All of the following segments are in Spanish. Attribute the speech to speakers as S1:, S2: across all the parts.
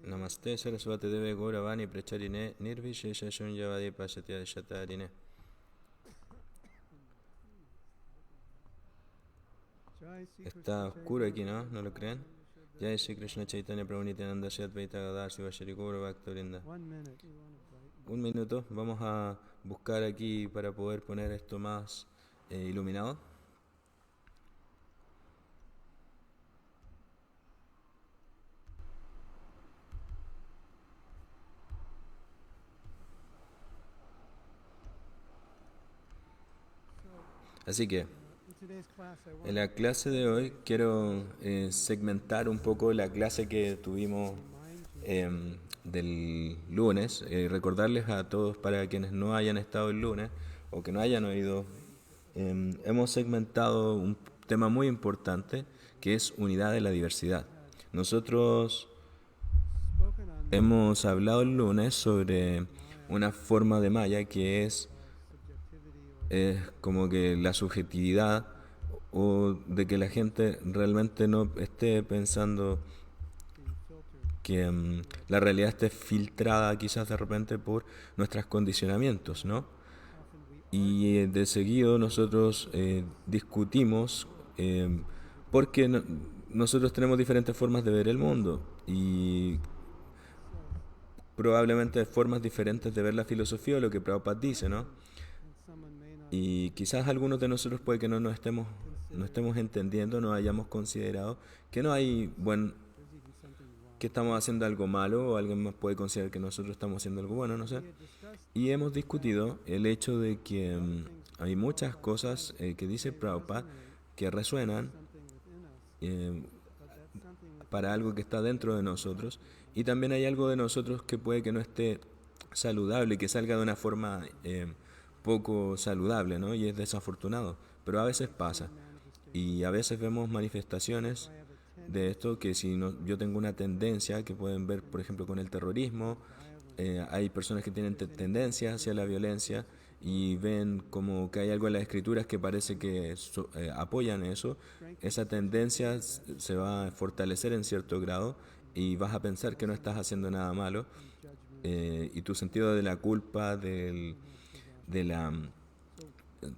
S1: Namaste Saraswati Deve Gauravani Pracharine Nirvishesha Shunyavadi Pashatya Shatarine. Está oscuro aquí, ¿no? ¿No lo creen? Jai Shri Krishna Chaitanya Prabhu Nityananda Shri Advaita Gadadhar Shiva Shri Gaura Bhakta-vrinda. Un minuto, vamos a buscar aquí para poder poner esto más iluminado. Así que, en la clase de hoy quiero segmentar un poco la clase que tuvimos del lunes, recordarles a todos, para quienes no hayan estado el lunes o que no hayan oído, hemos segmentado un tema muy importante que es unidad de la diversidad. Nosotros hemos hablado el lunes sobre una forma de Maya que es como que la subjetividad, o de que la gente realmente no esté pensando que la realidad esté filtrada quizás de repente por nuestros condicionamientos, ¿no? Y de seguido nosotros discutimos porque nosotros tenemos diferentes formas de ver el mundo y probablemente formas diferentes de ver la filosofía o lo que Prabhupada dice, ¿no? Y quizás algunos de nosotros puede que no estemos entendiendo, no hayamos considerado que no hay que estamos haciendo algo malo, o alguien más puede considerar que nosotros estamos haciendo algo bueno, no sé. Y hemos discutido el hecho de que hay muchas cosas que dice Prabhupada que resuenan eh, para algo que está dentro de nosotros, y también hay algo de nosotros que puede que no esté saludable, que salga de una forma poco saludable, ¿no? Y es desafortunado, pero a veces pasa. Y a veces vemos manifestaciones de esto que si no, yo tengo una tendencia que pueden ver, por ejemplo, con el terrorismo, hay personas que tienen tendencias hacia la violencia y ven como que hay algo en las escrituras que parece que apoyan eso. Esa tendencia se va a fortalecer en cierto grado y vas a pensar que no estás haciendo nada malo, y tu sentido de la culpa, de la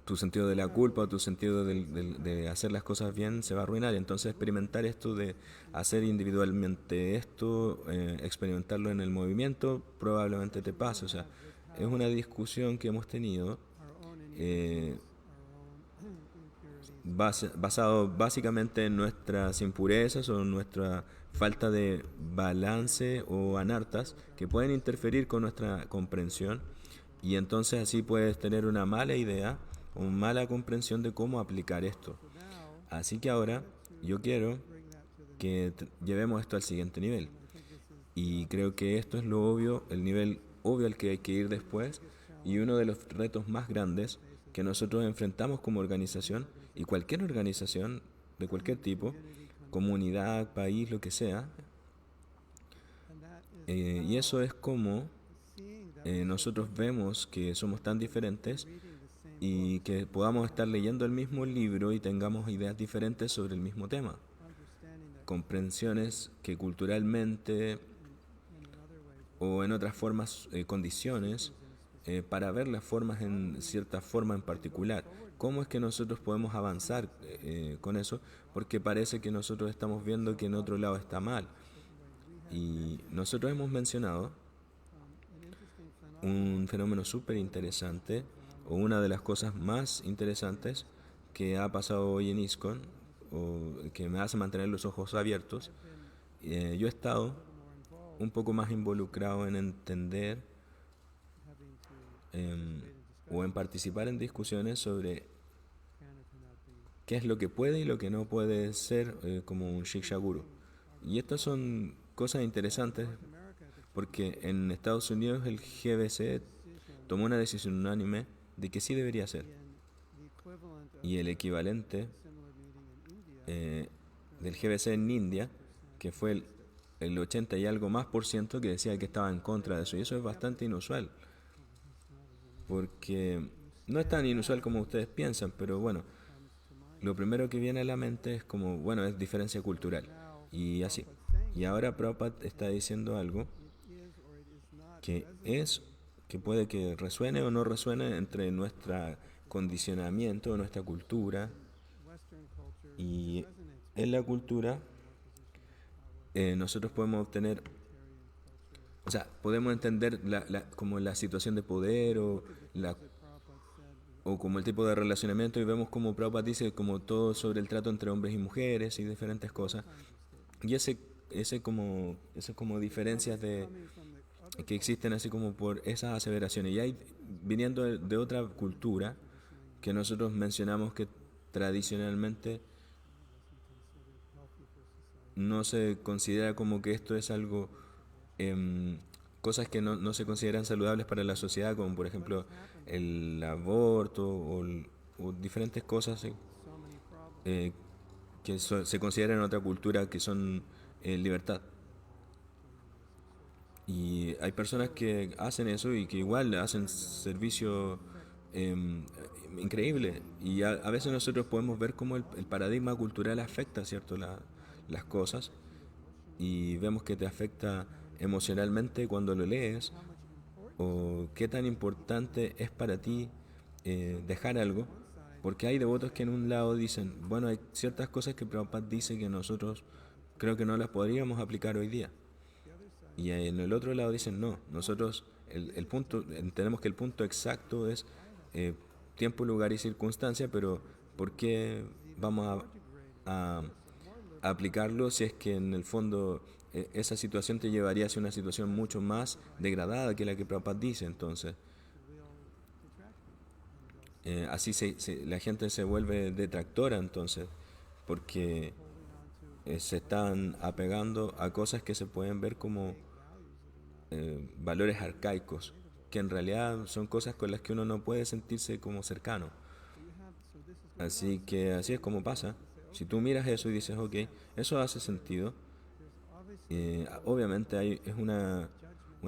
S1: tu sentido de la culpa o tu sentido de hacer las cosas bien se va a arruinar. Entonces experimentar esto de hacer individualmente esto, experimentarlo en el movimiento, probablemente te pase. O sea, es una discusión que hemos tenido eh, basado básicamente en nuestras impurezas o nuestra falta de balance o anartas que pueden interferir con nuestra comprensión, y entonces así puedes tener una mala idea o una mala comprensión de cómo aplicar esto. Así que ahora yo quiero que llevemos esto al siguiente nivel, y creo que esto es lo obvio, el nivel obvio al que hay que ir después, y uno de los retos más grandes que nosotros enfrentamos como organización, y cualquier organización de cualquier tipo, comunidad, país, lo que sea, y eso es como nosotros vemos que somos tan diferentes y que podamos estar leyendo el mismo libro y tengamos ideas diferentes sobre el mismo tema, comprensiones que culturalmente o en otras formas, condiciones, para ver las formas en cierta forma en particular. ¿Cómo es que nosotros podemos avanzar con eso? Porque parece que nosotros estamos viendo que en otro lado está mal. Y nosotros hemos mencionado un fenómeno súper interesante, o una de las cosas más interesantes que ha pasado hoy en ISKCON, o que me hace mantener los ojos abiertos. Yo he estado un poco más involucrado en entender o en participar en discusiones sobre qué es lo que puede y lo que no puede ser como un Shiksha Guru. Y estas son cosas interesantes porque en Estados Unidos el GBC tomó una decisión unánime de que sí debería ser. Y el equivalente del GBC en India, que fue el 80 y algo más por ciento, que decía que estaba en contra de eso. Y eso es bastante inusual, porque no es tan inusual como ustedes piensan, pero bueno, lo primero que viene a la mente es como, bueno, es diferencia cultural y así. Y ahora Prabhupada está diciendo algo que es, que puede que resuene o no resuene entre nuestro condicionamiento, nuestra cultura, y en la cultura nosotros podemos obtener, o sea, podemos entender como la situación de poder o como el tipo de relacionamiento y vemos como Prabhupada dice como todo sobre el trato entre hombres y mujeres y diferentes cosas. Y ese como diferencias que existen así como por esas aseveraciones. Y hay, viniendo de otra cultura, que nosotros mencionamos que tradicionalmente no se considera como que esto es algo, em, cosas que no se consideran saludables para la sociedad, como por ejemplo el aborto o diferentes cosas eh, que se consideran en otra cultura que son libertad. Y hay personas que hacen eso y que igual hacen servicio eh, increíble. Y a veces nosotros podemos ver cómo el paradigma cultural afecta, ¿cierto? Las cosas. Y vemos que te afecta emocionalmente cuando lo lees. O qué tan importante es para ti dejar algo. Porque hay devotos que en un lado dicen, bueno, hay ciertas cosas que Prabhupada dice que nosotros creo que no las podríamos aplicar hoy día. Y en el otro lado dicen, no, nosotros el punto, entendemos que el punto exacto es eh, tiempo, lugar y circunstancia, pero ¿por qué vamos a, a aplicarlo si es que en el fondo esa situación te llevaría hacia una situación mucho más degradada que la que Prabhupada dice? Entonces, así la gente se vuelve detractora entonces, porque se están apegando a cosas que se pueden ver como valores arcaicos, que en realidad son cosas con las que uno no puede sentirse como cercano. Así que así es como pasa. Si tú miras eso y dices, ok, eso hace sentido, obviamente es una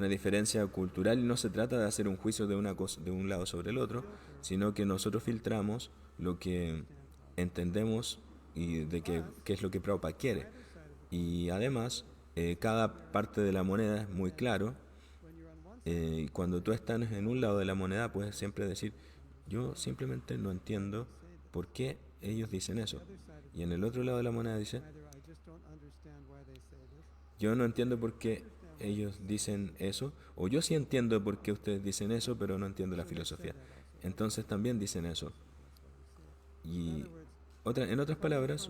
S1: diferencia cultural y no se trata de hacer un juicio de, una cosa, de un lado sobre el otro, sino que nosotros filtramos lo que entendemos y de qué es lo que Prabhupada quiere. Y además, cada parte de la moneda es muy claro. Cuando tú estás en un lado de la moneda, puedes siempre decir, yo simplemente no entiendo por qué ellos dicen eso. Y en el otro lado de la moneda dice, yo no entiendo por qué ellos dicen eso, o yo sí entiendo por qué ustedes dicen eso, pero no entiendo la filosofía. Entonces también dicen eso. Y en otras palabras,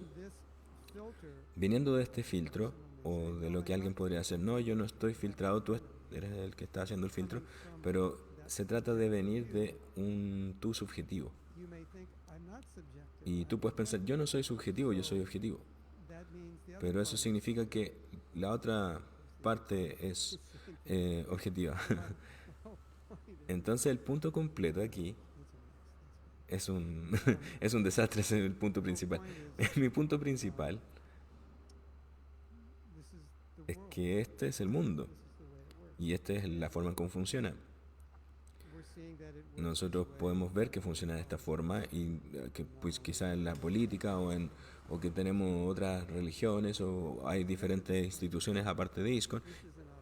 S1: viniendo de este filtro, o de lo que alguien podría hacer, no, yo no estoy filtrado, tú eres el que está haciendo el filtro, pero se trata de venir de un tú subjetivo. Y tú puedes pensar, yo no soy subjetivo, yo soy objetivo. Pero eso significa que la otra parte es objetiva. Entonces el punto completo aquí es un, es un desastre, ese es el punto principal. Mi punto principal es que este es el mundo y esta es la forma en cómo funciona. Nosotros podemos ver que funciona de esta forma y que pues quizá en la política o que tenemos otras religiones o hay diferentes instituciones aparte de ISKCON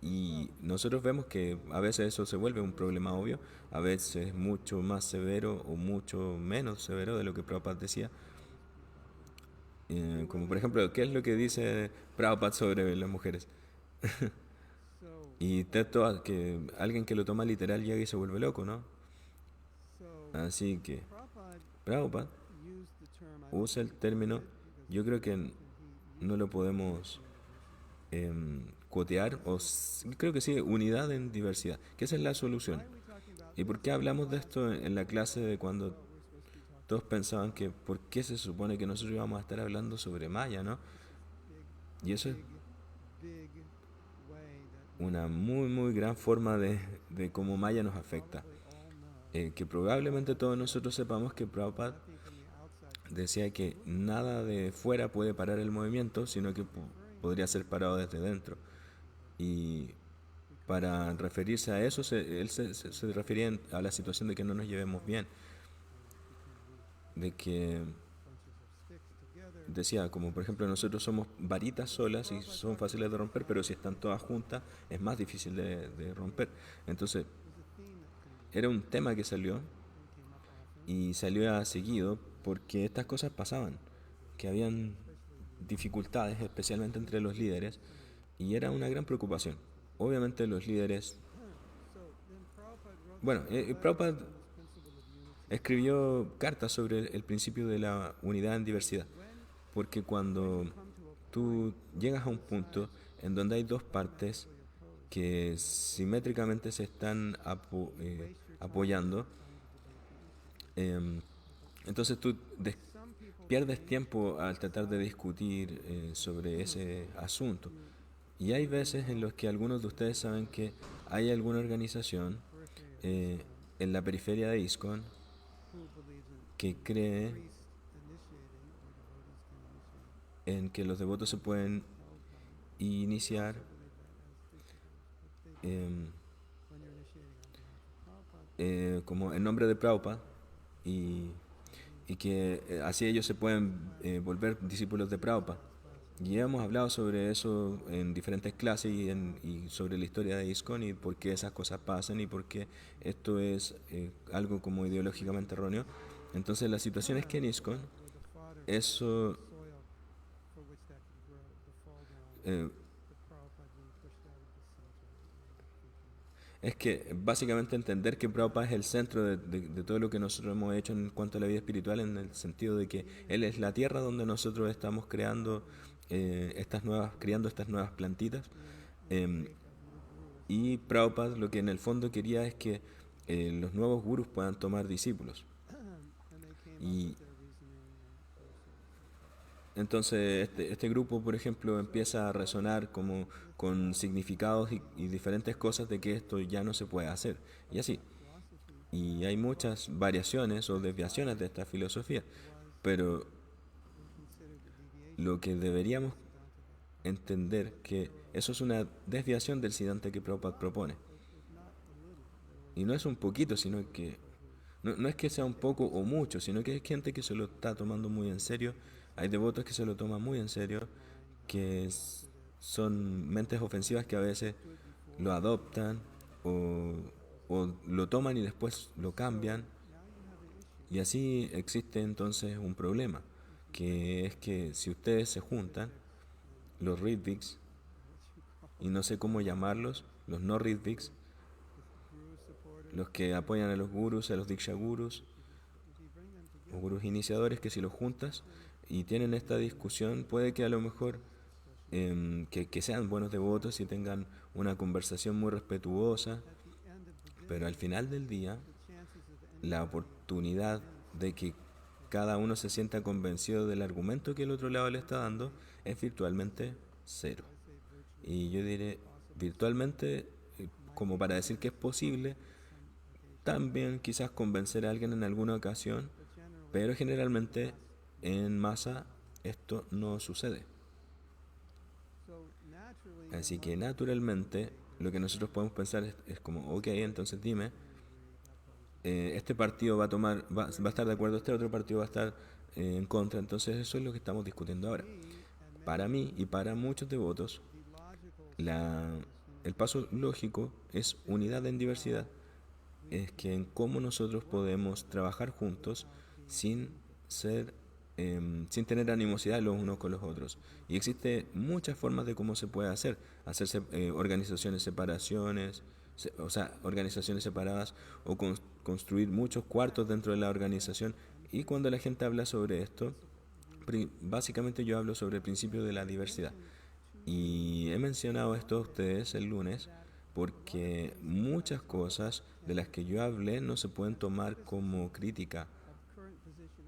S1: y nosotros vemos que a veces eso se vuelve un problema obvio, a veces mucho más severo o mucho menos severo de lo que Prabhupada decía. Como por ejemplo, ¿qué es lo que dice Prabhupada sobre las mujeres? Y que alguien que lo toma literal llega y se vuelve loco, ¿no? Así que Prabhupada usa el término, yo creo que no lo podemos cuotear, creo que sí, unidad en diversidad, que esa es la solución. ¿Y por qué hablamos de esto en la clase de cuando todos pensaban que por qué se supone que nosotros íbamos a estar hablando sobre Maya, ¿no? Y eso es una muy, muy gran forma de cómo Maya nos afecta. Que probablemente todos nosotros sepamos que Prabhupada decía que nada de fuera puede parar el movimiento, sino que podría ser parado desde dentro. Y para referirse a eso, él se refería a la situación de que no nos llevemos bien, de que decía, como por ejemplo nosotros somos varitas solas y son fáciles de romper, pero si están todas juntas es más difícil de romper. Entonces, era un tema que salió y salió a seguido porque estas cosas pasaban, que habían dificultades, especialmente entre los líderes, y era una gran preocupación. Obviamente los líderes, bueno, Prabhupada escribió cartas sobre el principio de la unidad en diversidad, porque cuando tú llegas a un punto en donde hay dos partes que simétricamente se están apoyando, em, entonces tú pierdes tiempo al tratar de discutir sobre ese asunto. Y hay veces en los que algunos de ustedes saben que hay alguna organización eh, en la periferia de ISKCON que cree en que los devotos se pueden iniciar em, como en nombre de Prabhupada y, y que así ellos se pueden volver discípulos de Prabhupada. Y hemos hablado sobre eso en diferentes clases y sobre la historia de ISKCON y por qué esas cosas pasan y por qué esto es algo como ideológicamente erróneo. Entonces la situación es que en ISKCON eso eh, es que básicamente entender que Prabhupada es el centro de todo lo que nosotros hemos hecho en cuanto a la vida espiritual, en el sentido de que Él es la tierra donde nosotros estamos creando criando estas nuevas plantitas. Em, y Prabhupada lo que en el fondo quería es que los nuevos gurús puedan tomar discípulos. Y entonces este grupo, por ejemplo, empieza a resonar como con significados y diferentes cosas de que esto ya no se puede hacer. Y así. Y hay muchas variaciones o desviaciones de esta filosofía, pero lo que deberíamos entender que eso es una desviación del Siddhanta que Prabhupada propone. Y no es un poquito, sino que no es que sea un poco o mucho, sino que hay gente que se lo está tomando muy en serio. Hay devotos que se lo toman muy en serio, que son mentes ofensivas que a veces lo adoptan o, o lo toman y después lo cambian. Y así existe entonces un problema, que es que si ustedes se juntan, los Ritviks, y no sé cómo llamarlos, los no Ritviks, los que apoyan a los gurus, a los Diksha gurus, o gurus iniciadores, que si los juntas y tienen esta discusión, puede que a lo mejor que sean buenos devotos y tengan una conversación muy respetuosa, pero al final del día, la oportunidad de que cada uno se sienta convencido del argumento que el otro lado le está dando es virtualmente cero. Y yo diré virtualmente, como para decir que es posible, también quizás convencer a alguien en alguna ocasión, pero generalmente en masa esto no sucede. Así que naturalmente lo que nosotros podemos pensar es como, ok, entonces dime, este partido va a estar de acuerdo, este otro partido va a estar en contra, entonces eso es lo que estamos discutiendo ahora. Para mí y para muchos devotos, la, el paso lógico es unidad en diversidad, es que en cómo nosotros podemos trabajar juntos sin ser sin tener animosidad los unos con los otros. Y existe muchas formas de cómo se puede hacerse organizaciones separaciones, o sea, organizaciones separadas o construir muchos cuartos dentro de la organización. Y cuando la gente habla sobre esto, básicamente yo hablo sobre el principio de la diversidad. Y he mencionado esto a ustedes el lunes porque muchas cosas de las que yo hablé no se pueden tomar como crítica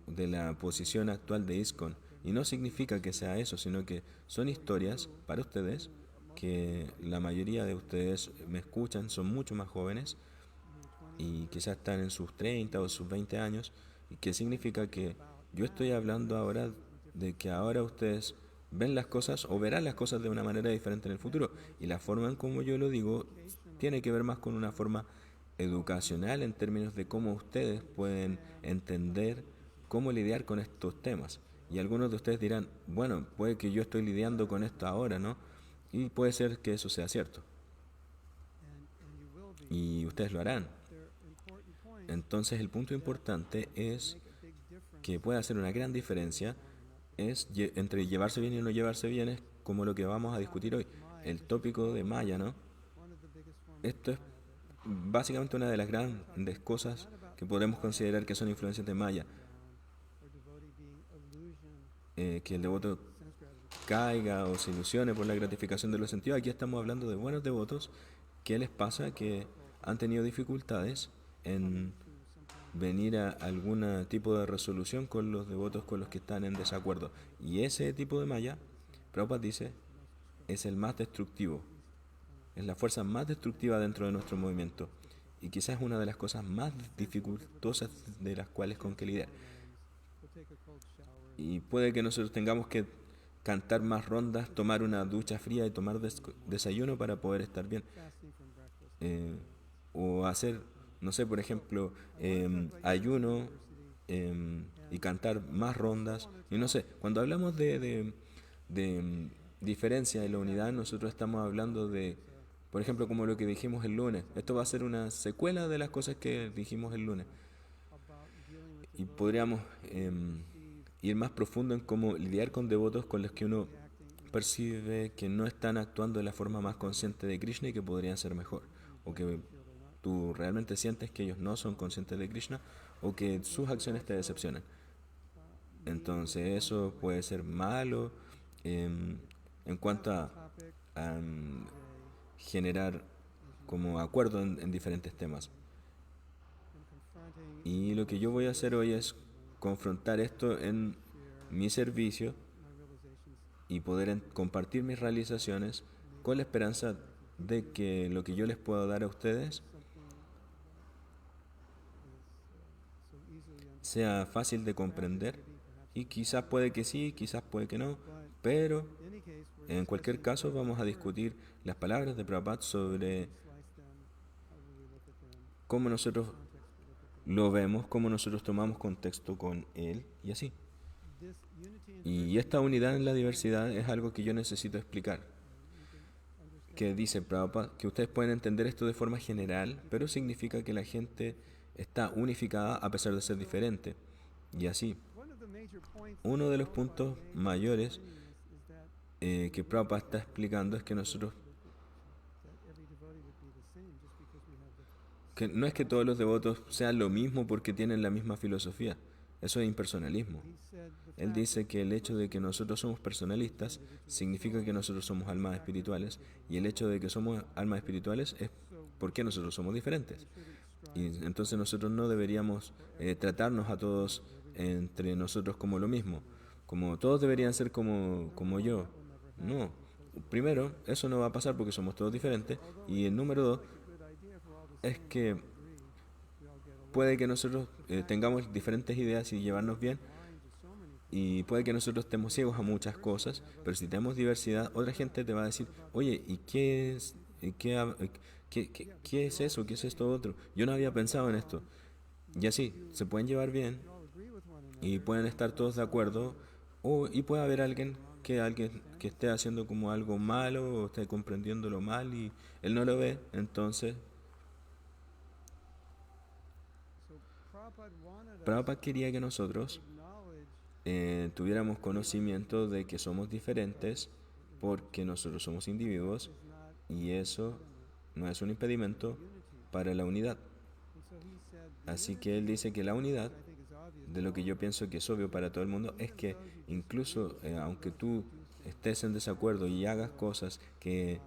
S1: de la posición actual de ISKCON. Y no significa que sea eso, sino que son historias para ustedes, que la mayoría de ustedes me escuchan, son mucho más jóvenes y quizás están en sus 30 o sus 20 años, y que significa que yo estoy hablando ahora de que ahora ustedes ven las cosas o verán las cosas de una manera diferente en el futuro. Y la forma en como yo lo digo tiene que ver más con una forma educacional en términos de cómo ustedes pueden entender cómo lidiar con estos temas. Y algunos de ustedes dirán, bueno, puede que yo estoy lidiando con esto ahora, ¿no? Y puede ser que eso sea cierto. Y ustedes lo harán. Entonces el punto importante es que puede hacer una gran diferencia entre llevarse bien y no llevarse bien, es como lo que vamos a discutir hoy. El tópico de Maya, ¿no? Esto es básicamente una de las grandes cosas que podemos considerar que son influencias de Maya. Que el devoto caiga o se ilusione por la gratificación de los sentidos. Aquí estamos hablando de buenos devotos. ¿Qué les pasa? Que han tenido dificultades en venir a algún tipo de resolución con los devotos con los que están en desacuerdo. Y ese tipo de Maya, Prabhupada dice, es el más destructivo. Es la fuerza más destructiva dentro de nuestro movimiento. Y quizás es una de las cosas más dificultosas de las cuales con que lidiar. Y puede que nosotros tengamos que cantar más rondas, tomar una ducha fría y tomar desayuno para poder estar bien. Eh, o hacer, no sé, por ejemplo, ayuno y cantar más rondas. Y no sé, cuando hablamos de diferencia y la unidad, nosotros estamos hablando de, por ejemplo, como lo que dijimos el lunes. Esto va a ser una secuela de las cosas que dijimos el lunes. Y podríamos ir más profundo en cómo lidiar con devotos con los que uno percibe que no están actuando de la forma más consciente de Krishna y que podrían ser mejor. O que tú realmente sientes que ellos no son conscientes de Krishna o que sus acciones te decepcionan. Entonces eso puede ser malo en cuanto a generar como acuerdo en diferentes temas. Y lo que yo voy a hacer hoy es confrontar esto en mi servicio y poder compartir mis realizaciones con la esperanza de que lo que yo les puedo dar a ustedes sea fácil de comprender y quizás puede que sí, quizás puede que no, pero en cualquier caso vamos a discutir las palabras de Prabhupada sobre cómo nosotros lo vemos, cómo nosotros tomamos contexto con él y así. Y esta unidad en la diversidad es algo que yo necesito explicar. Que dice Prabhupada que ustedes pueden entender esto de forma general, pero significa que la gente está unificada a pesar de ser diferente. Y así, uno de los puntos mayores que Prabhupada está explicando es que nosotros, que no es que todos los devotos sean lo mismo porque tienen la misma filosofía, eso es impersonalismo. Él dice que el hecho de que nosotros somos personalistas significa que nosotros somos almas espirituales y el hecho de que somos almas espirituales es porque nosotros somos diferentes. Y entonces nosotros no deberíamos tratarnos a todos entre nosotros como lo mismo, como todos deberían ser como yo. No. Primero, eso no va a pasar porque somos todos diferentes. Y el número dos es que puede que nosotros tengamos diferentes ideas y llevarnos bien. Y puede que nosotros estemos ciegos a muchas cosas, pero si tenemos diversidad, otra gente te va a decir, oye, ¿y qué es, qué es eso? ¿Qué es esto otro? Yo no había pensado en esto. Y así, se pueden llevar bien y pueden estar todos de acuerdo, y puede haber alguien que esté haciendo como algo malo o esté comprendiéndolo mal y él no lo ve, entonces Prabhupada quería que nosotros tuviéramos conocimiento de que somos diferentes porque nosotros somos individuos y eso no es un impedimento para la unidad. Así que él dice que la unidad, de lo que yo pienso que es obvio para todo el mundo, es que incluso aunque tú estés en desacuerdo y hagas cosas que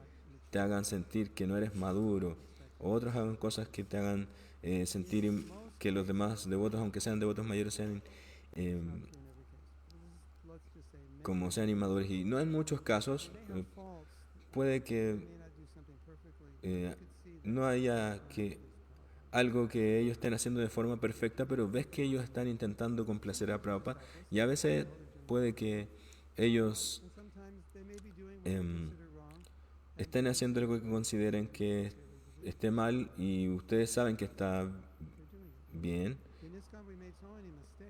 S1: te hagan sentir que no eres maduro, o otros hagan cosas que te hagan sentir que los demás devotos, aunque sean devotos mayores, sean eh, como sean inmaduros. Y no en muchos casos, puede que eh, no haya que algo que ellos estén haciendo de forma perfecta, pero ves que ellos están intentando complacer a Prabhupada y a veces puede que ellos em, estén haciendo algo que consideren que esté mal y ustedes saben que está bien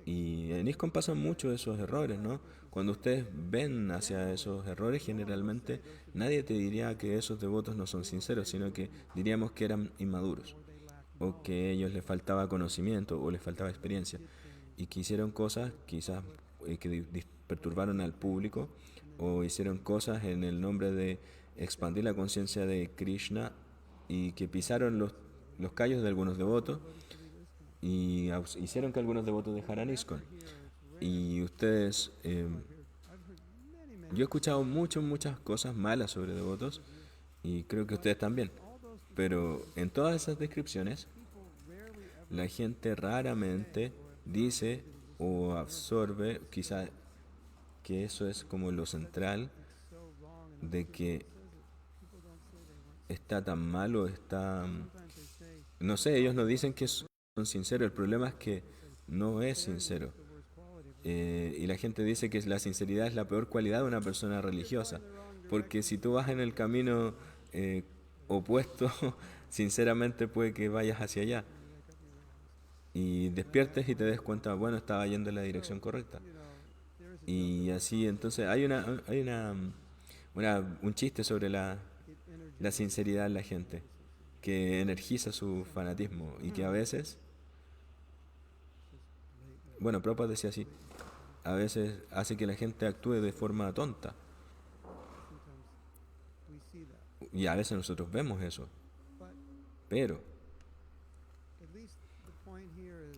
S1: Y en ISKCON pasan mucho esos errores, ¿no? Cuando ustedes ven hacia esos errores, generalmente nadie te diría que esos devotos no son sinceros, sino que diríamos que eran inmaduros, o que a ellos les faltaba conocimiento o les faltaba experiencia, y que hicieron cosas quizás que perturbaron al público, o hicieron cosas en el nombre de expandir la conciencia de Krishna y que pisaron los callos de algunos devotos y hicieron que algunos devotos dejaran ISKCON. Y ustedes, yo he escuchado muchas cosas malas sobre devotos y creo que ustedes también. Pero en todas esas descripciones, la gente raramente dice o absorbe, quizá que eso es como lo central, de que está tan mal o está... No sé, ellos no dicen que son sinceros, el problema es que no es sincero. Y la gente dice que la sinceridad es la peor cualidad de una persona religiosa, porque si tú vas en el camino opuesto, sinceramente puede que vayas hacia allá y despiertes y te des cuenta, bueno, estaba yendo en la dirección correcta. Y así, entonces, un chiste sobre la sinceridad en la gente, que energiza su fanatismo y que a veces, bueno, Prabhupada decía así, a veces hace que la gente actúe de forma tonta. Y a veces nosotros vemos eso. Pero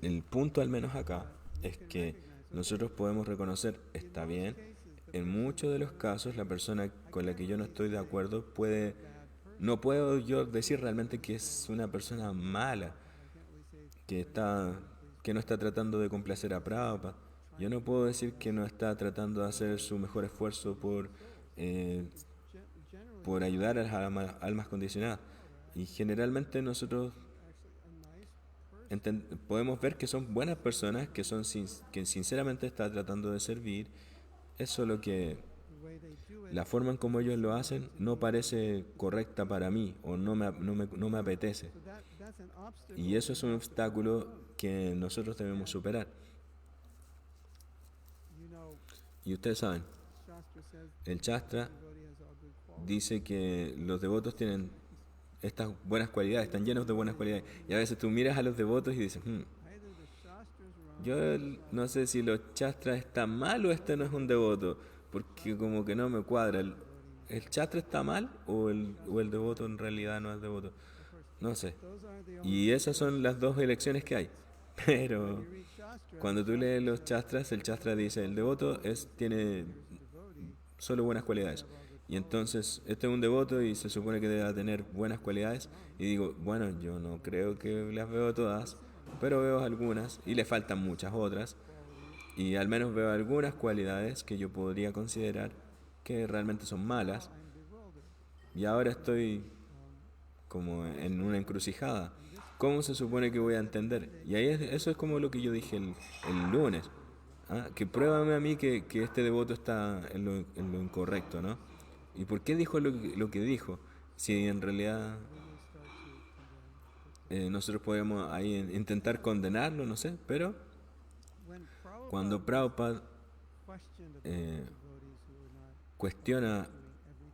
S1: el punto al menos acá es que nosotros podemos reconocer, está bien, en muchos de los casos la persona con la que yo no estoy de acuerdo no puedo yo decir realmente que es una persona mala, que está, que no está tratando de complacer a Prabhupada. Yo no puedo decir que no está tratando de hacer su mejor esfuerzo eh, por ayudar a las almas condicionadas. Y generalmente nosotros podemos ver que son buenas personas, que sinceramente están tratando de servir. Es solo que la forma en como ellos lo hacen no parece correcta para mí o no me apetece. Y eso es un obstáculo que nosotros debemos superar. Y ustedes saben, el Shastra dice que los devotos tienen estas buenas cualidades, están llenos de buenas cualidades. Y a veces tú miras a los devotos y dices, yo no sé si los Shastras están mal o este no es un devoto, porque como que no me cuadra. ¿El Shastra está mal o el devoto en realidad no es devoto? No sé. Y esas son las dos elecciones que hay. Pero cuando tú lees los Shastras, el Shastra dice, el devoto tiene solo buenas cualidades. Y entonces, este es un devoto y se supone que debe tener buenas cualidades. Y digo, bueno, yo no creo que las veo todas, pero veo algunas y le faltan muchas otras. Y al menos veo algunas cualidades que yo podría considerar que realmente son malas. Y ahora estoy como en una encrucijada. ¿Cómo se supone que voy a entender? Y ahí eso es como lo que yo dije el lunes. ¿Ah? Que pruébame a mí que este devoto está en lo incorrecto, ¿no? ¿Y por qué dijo lo que dijo? Si en realidad nosotros podemos ahí intentar condenarlo, no sé, pero cuando Prabhupada eh, cuestiona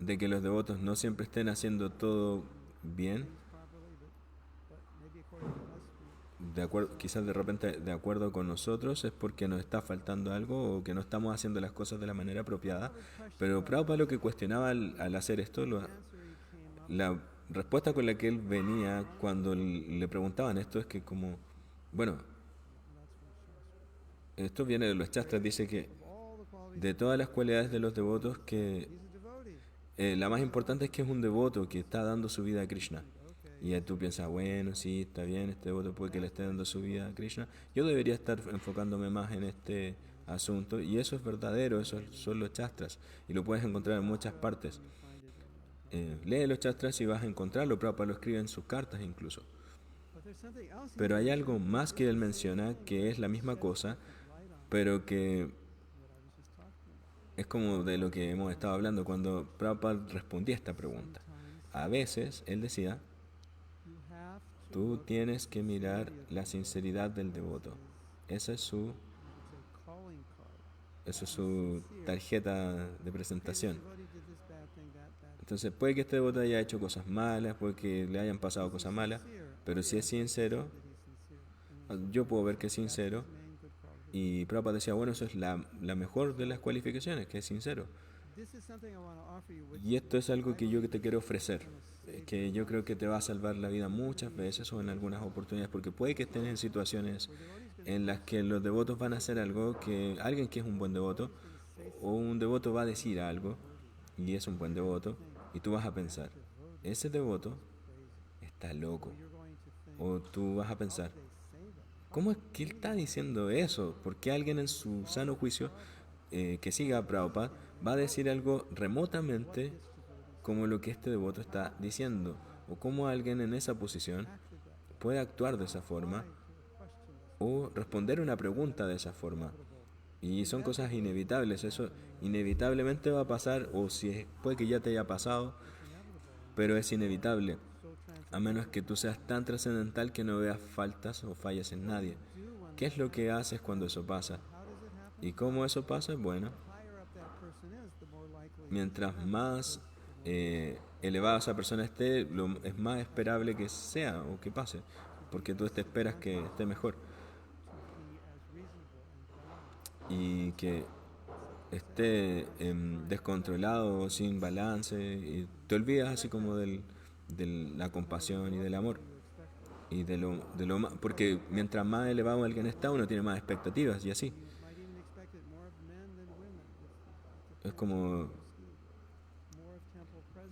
S1: de que los devotos no siempre estén haciendo todo bien, de acuerdo, quizás de repente de acuerdo con nosotros es porque nos está faltando algo o que no estamos haciendo las cosas de la manera apropiada, pero Prabhupada lo que cuestionaba al hacer esto, la respuesta con la que él venía cuando le preguntaban esto es que como, bueno, esto viene de los Shastras, dice que de todas las cualidades de los devotos que la más importante es que es un devoto que está dando su vida a Krishna. Y ya tú piensas, bueno, sí, está bien, este devoto puede que le esté dando su vida a Krishna. Yo debería estar enfocándome más en este asunto. Y eso es verdadero, eso son los Shastras. Y lo puedes encontrar en muchas partes. Lee los Shastras y vas a encontrarlo. Prabhupada lo escribe en sus cartas incluso. Pero hay algo más que él menciona que es la misma cosa, pero que es como de lo que hemos estado hablando cuando Prabhupada respondía a esta pregunta. A veces él decía, tú tienes que mirar la sinceridad del devoto. Esa es su, eso es su tarjeta de presentación. Entonces puede que este devoto haya hecho cosas malas, puede que le hayan pasado cosas malas, pero si es sincero, yo puedo ver que es sincero. Y Prabhupada decía, bueno, eso es la mejor de las cualificaciones, que es sincero. Y esto es algo que yo te quiero ofrecer, que yo creo que te va a salvar la vida muchas veces o en algunas oportunidades, porque puede que estés en situaciones en las que los devotos van a hacer algo que alguien que es un buen devoto o un devoto va a decir algo y es un buen devoto y tú vas a pensar, ese devoto está loco. O tú vas a pensar, ¿cómo es que él está diciendo eso? ¿Por qué alguien en su sano juicio que siga a Prabhupada va a decir algo remotamente como lo que este devoto está diciendo? ¿O cómo alguien en esa posición puede actuar de esa forma o responder una pregunta de esa forma? Y son cosas inevitables, eso inevitablemente va a pasar, o si puede que ya te haya pasado, pero es inevitable, a menos que tú seas tan trascendental que no veas faltas o fallas en nadie. ¿Qué es lo que haces cuando eso pasa? ¿Y cómo eso pasa? Bueno, mientras más elevada esa persona esté, es más esperable que sea o que pase, porque tú te esperas que esté mejor y que esté descontrolado, sin balance, y te olvidas así como de la compasión y del amor. Y porque mientras más elevado alguien está, uno tiene más expectativas y así. Es como,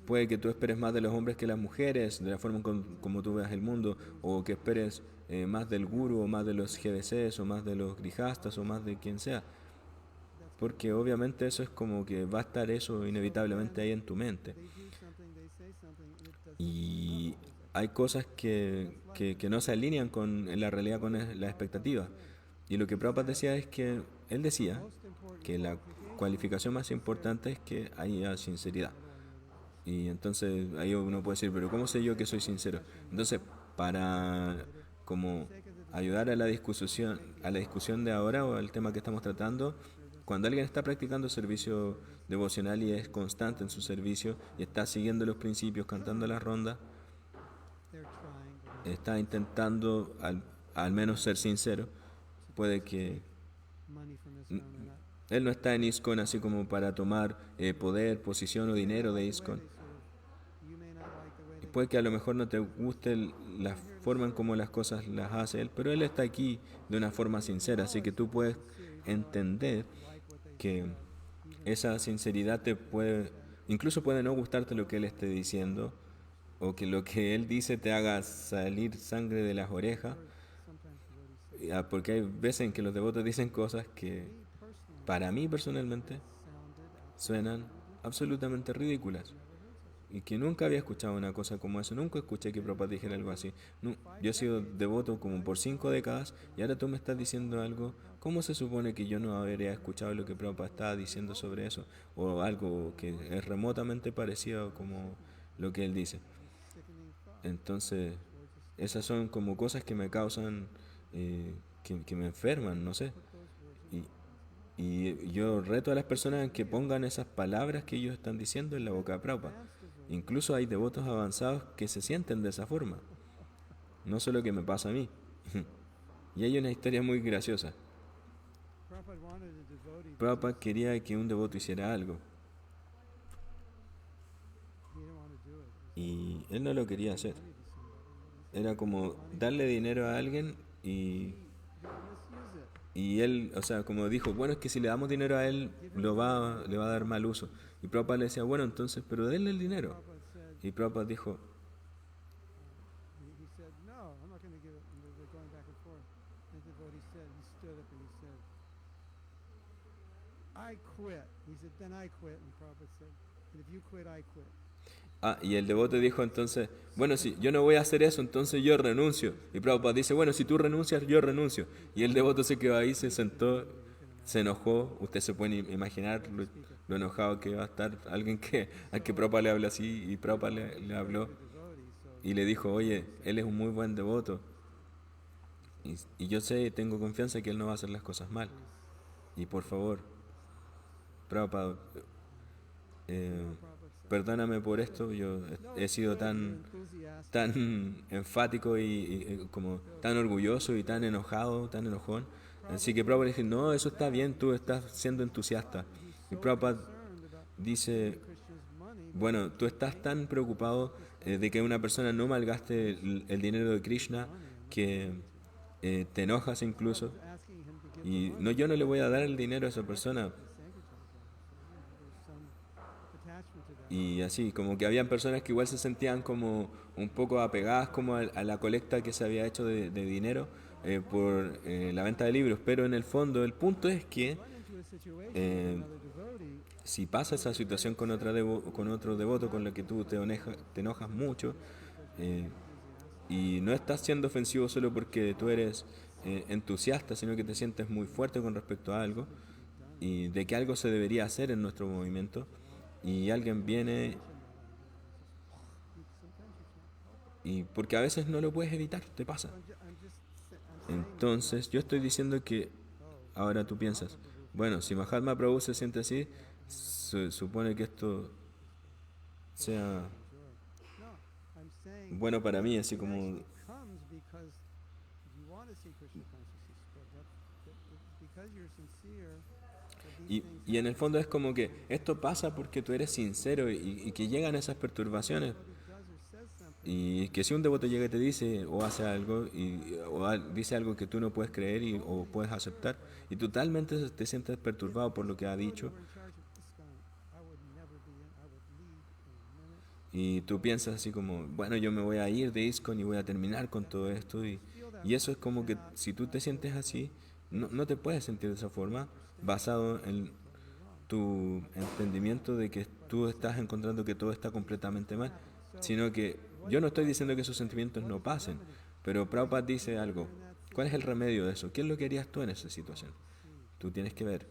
S1: puede que tú esperes más de los hombres que las mujeres, de la forma como tú veas el mundo, o que esperes más del guru, o más de los GBCs, o más de los grijastas, o más de quien sea. Porque obviamente eso es como que va a estar eso inevitablemente ahí en tu mente. Y hay cosas que no se alinean con en la realidad con la expectativa. Y lo que Prabhupada decía es que él decía que la cualificación más importante es que haya sinceridad. Y entonces ahí uno puede decir, pero ¿cómo sé yo que soy sincero? Entonces, para como ayudar a la discusión de ahora o al tema que estamos tratando, cuando alguien está practicando servicio devocional y es constante en su servicio y está siguiendo los principios, cantando las rondas, está intentando al menos ser sincero, puede que él no está en ISKCON así como para tomar poder, posición o dinero de ISKCON. Y puede que a lo mejor no te guste la forma en cómo las cosas las hace él, pero él está aquí de una forma sincera, así que tú puedes entender que esa sinceridad te puede, incluso puede no gustarte lo que él esté diciendo, o que lo que él dice te haga salir sangre de las orejas, porque hay veces en que los devotos dicen cosas que para mí personalmente suenan absolutamente ridículas. Y que nunca había escuchado una cosa como eso, nunca escuché que Prabhupada dijera algo así. No, yo he sido devoto como por 5 décadas y ahora tú me estás diciendo algo. ¿Cómo se supone que yo no habría escuchado lo que Prabhupada estaba diciendo sobre eso? O algo que es remotamente parecido como lo que él dice. Entonces, esas son como cosas que me causan, que me enferman, no sé. Y, y yo reto a las personas a que pongan esas palabras que ellos están diciendo en la boca de Prabhupada. Incluso hay devotos avanzados que se sienten de esa forma. No solo que me pasa a mí. Y hay una historia muy graciosa. Prabhupada quería que un devoto hiciera algo. Y él no lo quería hacer. Era como darle dinero a alguien y él, o sea, como dijo, bueno, es que si le damos dinero a él, le va a dar mal uso. Y Prabhupada le decía, bueno, entonces, pero denle el dinero. Y Prabhupada dijo, y el devoto dijo entonces, bueno, si yo no voy a hacer eso, entonces yo renuncio. Y Prabhupada dice, bueno, si tú renuncias, yo renuncio. Y el devoto se quedó ahí, se sentó, se enojó. Usted se puede imaginar lo enojado que va a estar alguien al que Prabhupada le habla así. Y Prabhupada le habló y le dijo, oye, él es un muy buen devoto, Y yo sé y tengo confianza que él no va a hacer las cosas mal. Y por favor, Prabhupada, eh, perdóname por esto, yo he sido tan enfático y como tan orgulloso y tan enojado, tan enojón. Así que Prabhupada dice, no, eso está bien, tú estás siendo entusiasta. Y Prabhupada dice, bueno, tú estás tan preocupado de que una persona no malgaste el dinero de Krishna que te enojas incluso. Y no, yo no le voy a dar el dinero a esa persona. Y así, como que habían personas que igual se sentían como un poco apegadas como a la colecta que se había hecho de dinero por la venta de libros. Pero en el fondo el punto es que eh, si pasa esa situación con, con otro devoto con el que tú te enojas mucho, eh, y no estás siendo ofensivo solo porque tú eres entusiasta, sino que te sientes muy fuerte con respecto a algo y de que algo se debería hacer en nuestro movimiento y alguien viene y porque a veces no lo puedes evitar, te pasa. Entonces yo estoy diciendo que ahora tú piensas, bueno, si Mahatma Prabhu se siente así, se supone que esto sea bueno para mí, así como... Y en el fondo es como que esto pasa porque tú eres sincero y que llegan esas perturbaciones. Y que si un devoto llega y te dice o hace algo dice algo que tú no puedes creer o puedes aceptar y totalmente te sientes perturbado por lo que ha dicho y tú piensas así como, bueno, yo me voy a ir de ISKCON y voy a terminar con todo esto y eso es como que si tú te sientes así, no te puedes sentir de esa forma basado en tu entendimiento de que tú estás encontrando que todo está completamente mal, sino que yo no estoy diciendo que esos sentimientos no pasen, pero Prabhupada dice algo. ¿Cuál es el remedio de eso? ¿Qué es lo que harías tú en esa situación? Tú tienes que ver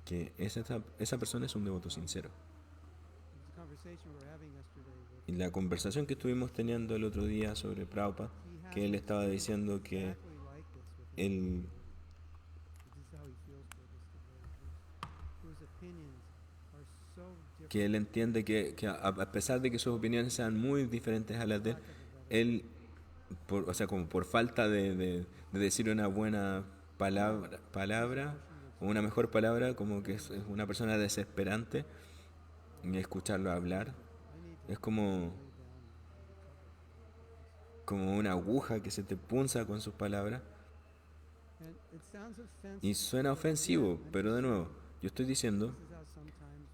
S1: que esa persona es un devoto sincero. Y la conversación que estuvimos teniendo el otro día sobre Prabhupada, que él estaba diciendo él, que él entiende que a pesar de que sus opiniones sean muy diferentes a las de él, él o sea, como por falta de decir una buena palabra o una mejor palabra, como que es una persona desesperante y escucharlo hablar es como una aguja que se te punza con sus palabras y suena ofensivo, pero de nuevo, yo estoy diciendo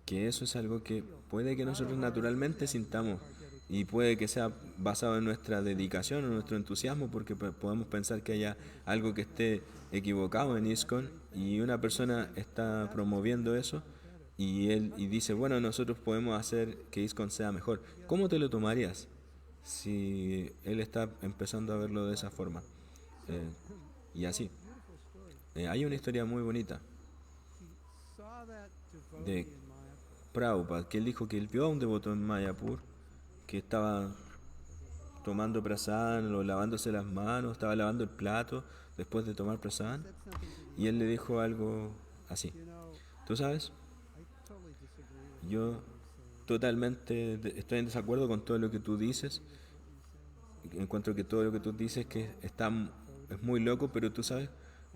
S1: que eso es algo que puede que nosotros naturalmente sintamos y puede que sea basado en nuestra dedicación o nuestro entusiasmo porque podemos pensar que haya algo que esté equivocado en ISKCON y una persona está promoviendo eso y dice, bueno, nosotros podemos hacer que ISKCON sea mejor. ¿Cómo te lo tomarías si él está empezando a verlo de esa forma? Eh, y así. Hay una historia muy bonita de Prabhupada, que él dijo que él vio a un devoto en Mayapur que estaba tomando prasadán o lavándose las manos, estaba lavando el plato después de tomar prasadán y él le dijo algo así. ¿Tú sabes? Yo totalmente estoy en desacuerdo con todo lo que tú dices. Encuentro que todo lo que tú dices es muy loco, pero tú sabes,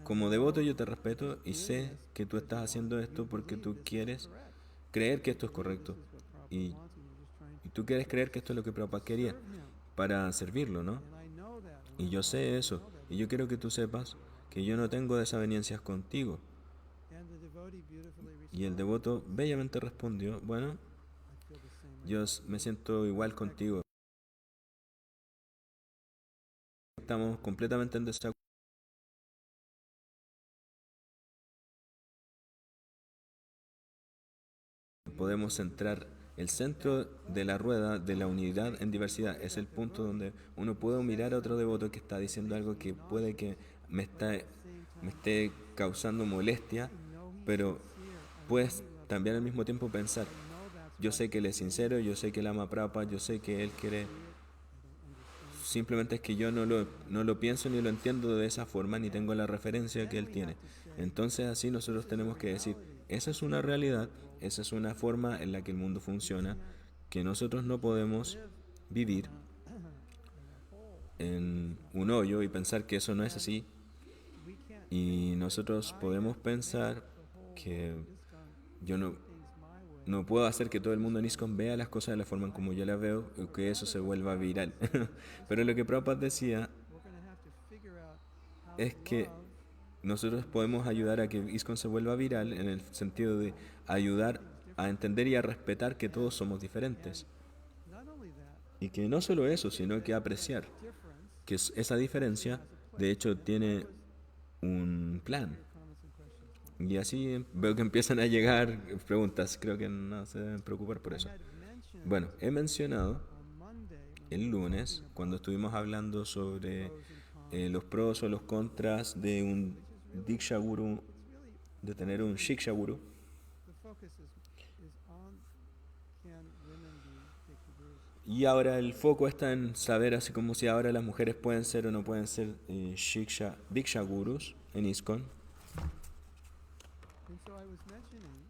S1: como devoto yo te respeto y sé que tú estás haciendo esto porque tú quieres creer que esto es correcto. Y, y tú quieres creer que esto es lo que Prabhupada quería para servirlo, ¿no? Y yo sé eso. Y yo quiero que tú sepas que yo no tengo desavenencias contigo. Y el devoto bellamente respondió, bueno, yo me siento igual contigo. Estamos completamente en desacuerdo. Podemos centrar el centro de la rueda de la unidad en diversidad. Es el punto donde uno puede mirar a otro devoto que está diciendo algo que puede que me, está, me esté causando molestia, pero puedes también al mismo tiempo pensar, yo sé que él es sincero, yo sé que él ama a Prabhupada, yo sé que él quiere simplemente es que yo no lo pienso ni lo entiendo de esa forma, ni tengo la referencia que él tiene. Entonces así nosotros tenemos que decir, esa es una realidad, esa es una forma en la que el mundo funciona, que nosotros no podemos vivir en un hoyo y pensar que eso no es así. Y nosotros podemos pensar que yo no puedo hacer que todo el mundo en ISKCON vea las cosas de la forma en como yo las veo, o que eso se vuelva viral. Pero lo que Prabhupada decía es que nosotros podemos ayudar a que ISKCON se vuelva viral en el sentido de ayudar a entender y a respetar que todos somos diferentes. Y que no solo eso, sino que apreciar que esa diferencia, de hecho, tiene un plan. Y así veo que empiezan a llegar preguntas. Creo que no se deben preocupar por eso. Bueno, he mencionado el lunes, cuando estuvimos hablando sobre los pros o los contras de un Diksha Guru, de tener un Shiksha Guru. Y ahora el foco está en saber, así como si ahora las mujeres pueden ser o no pueden ser Diksha Gurus en ISKCON.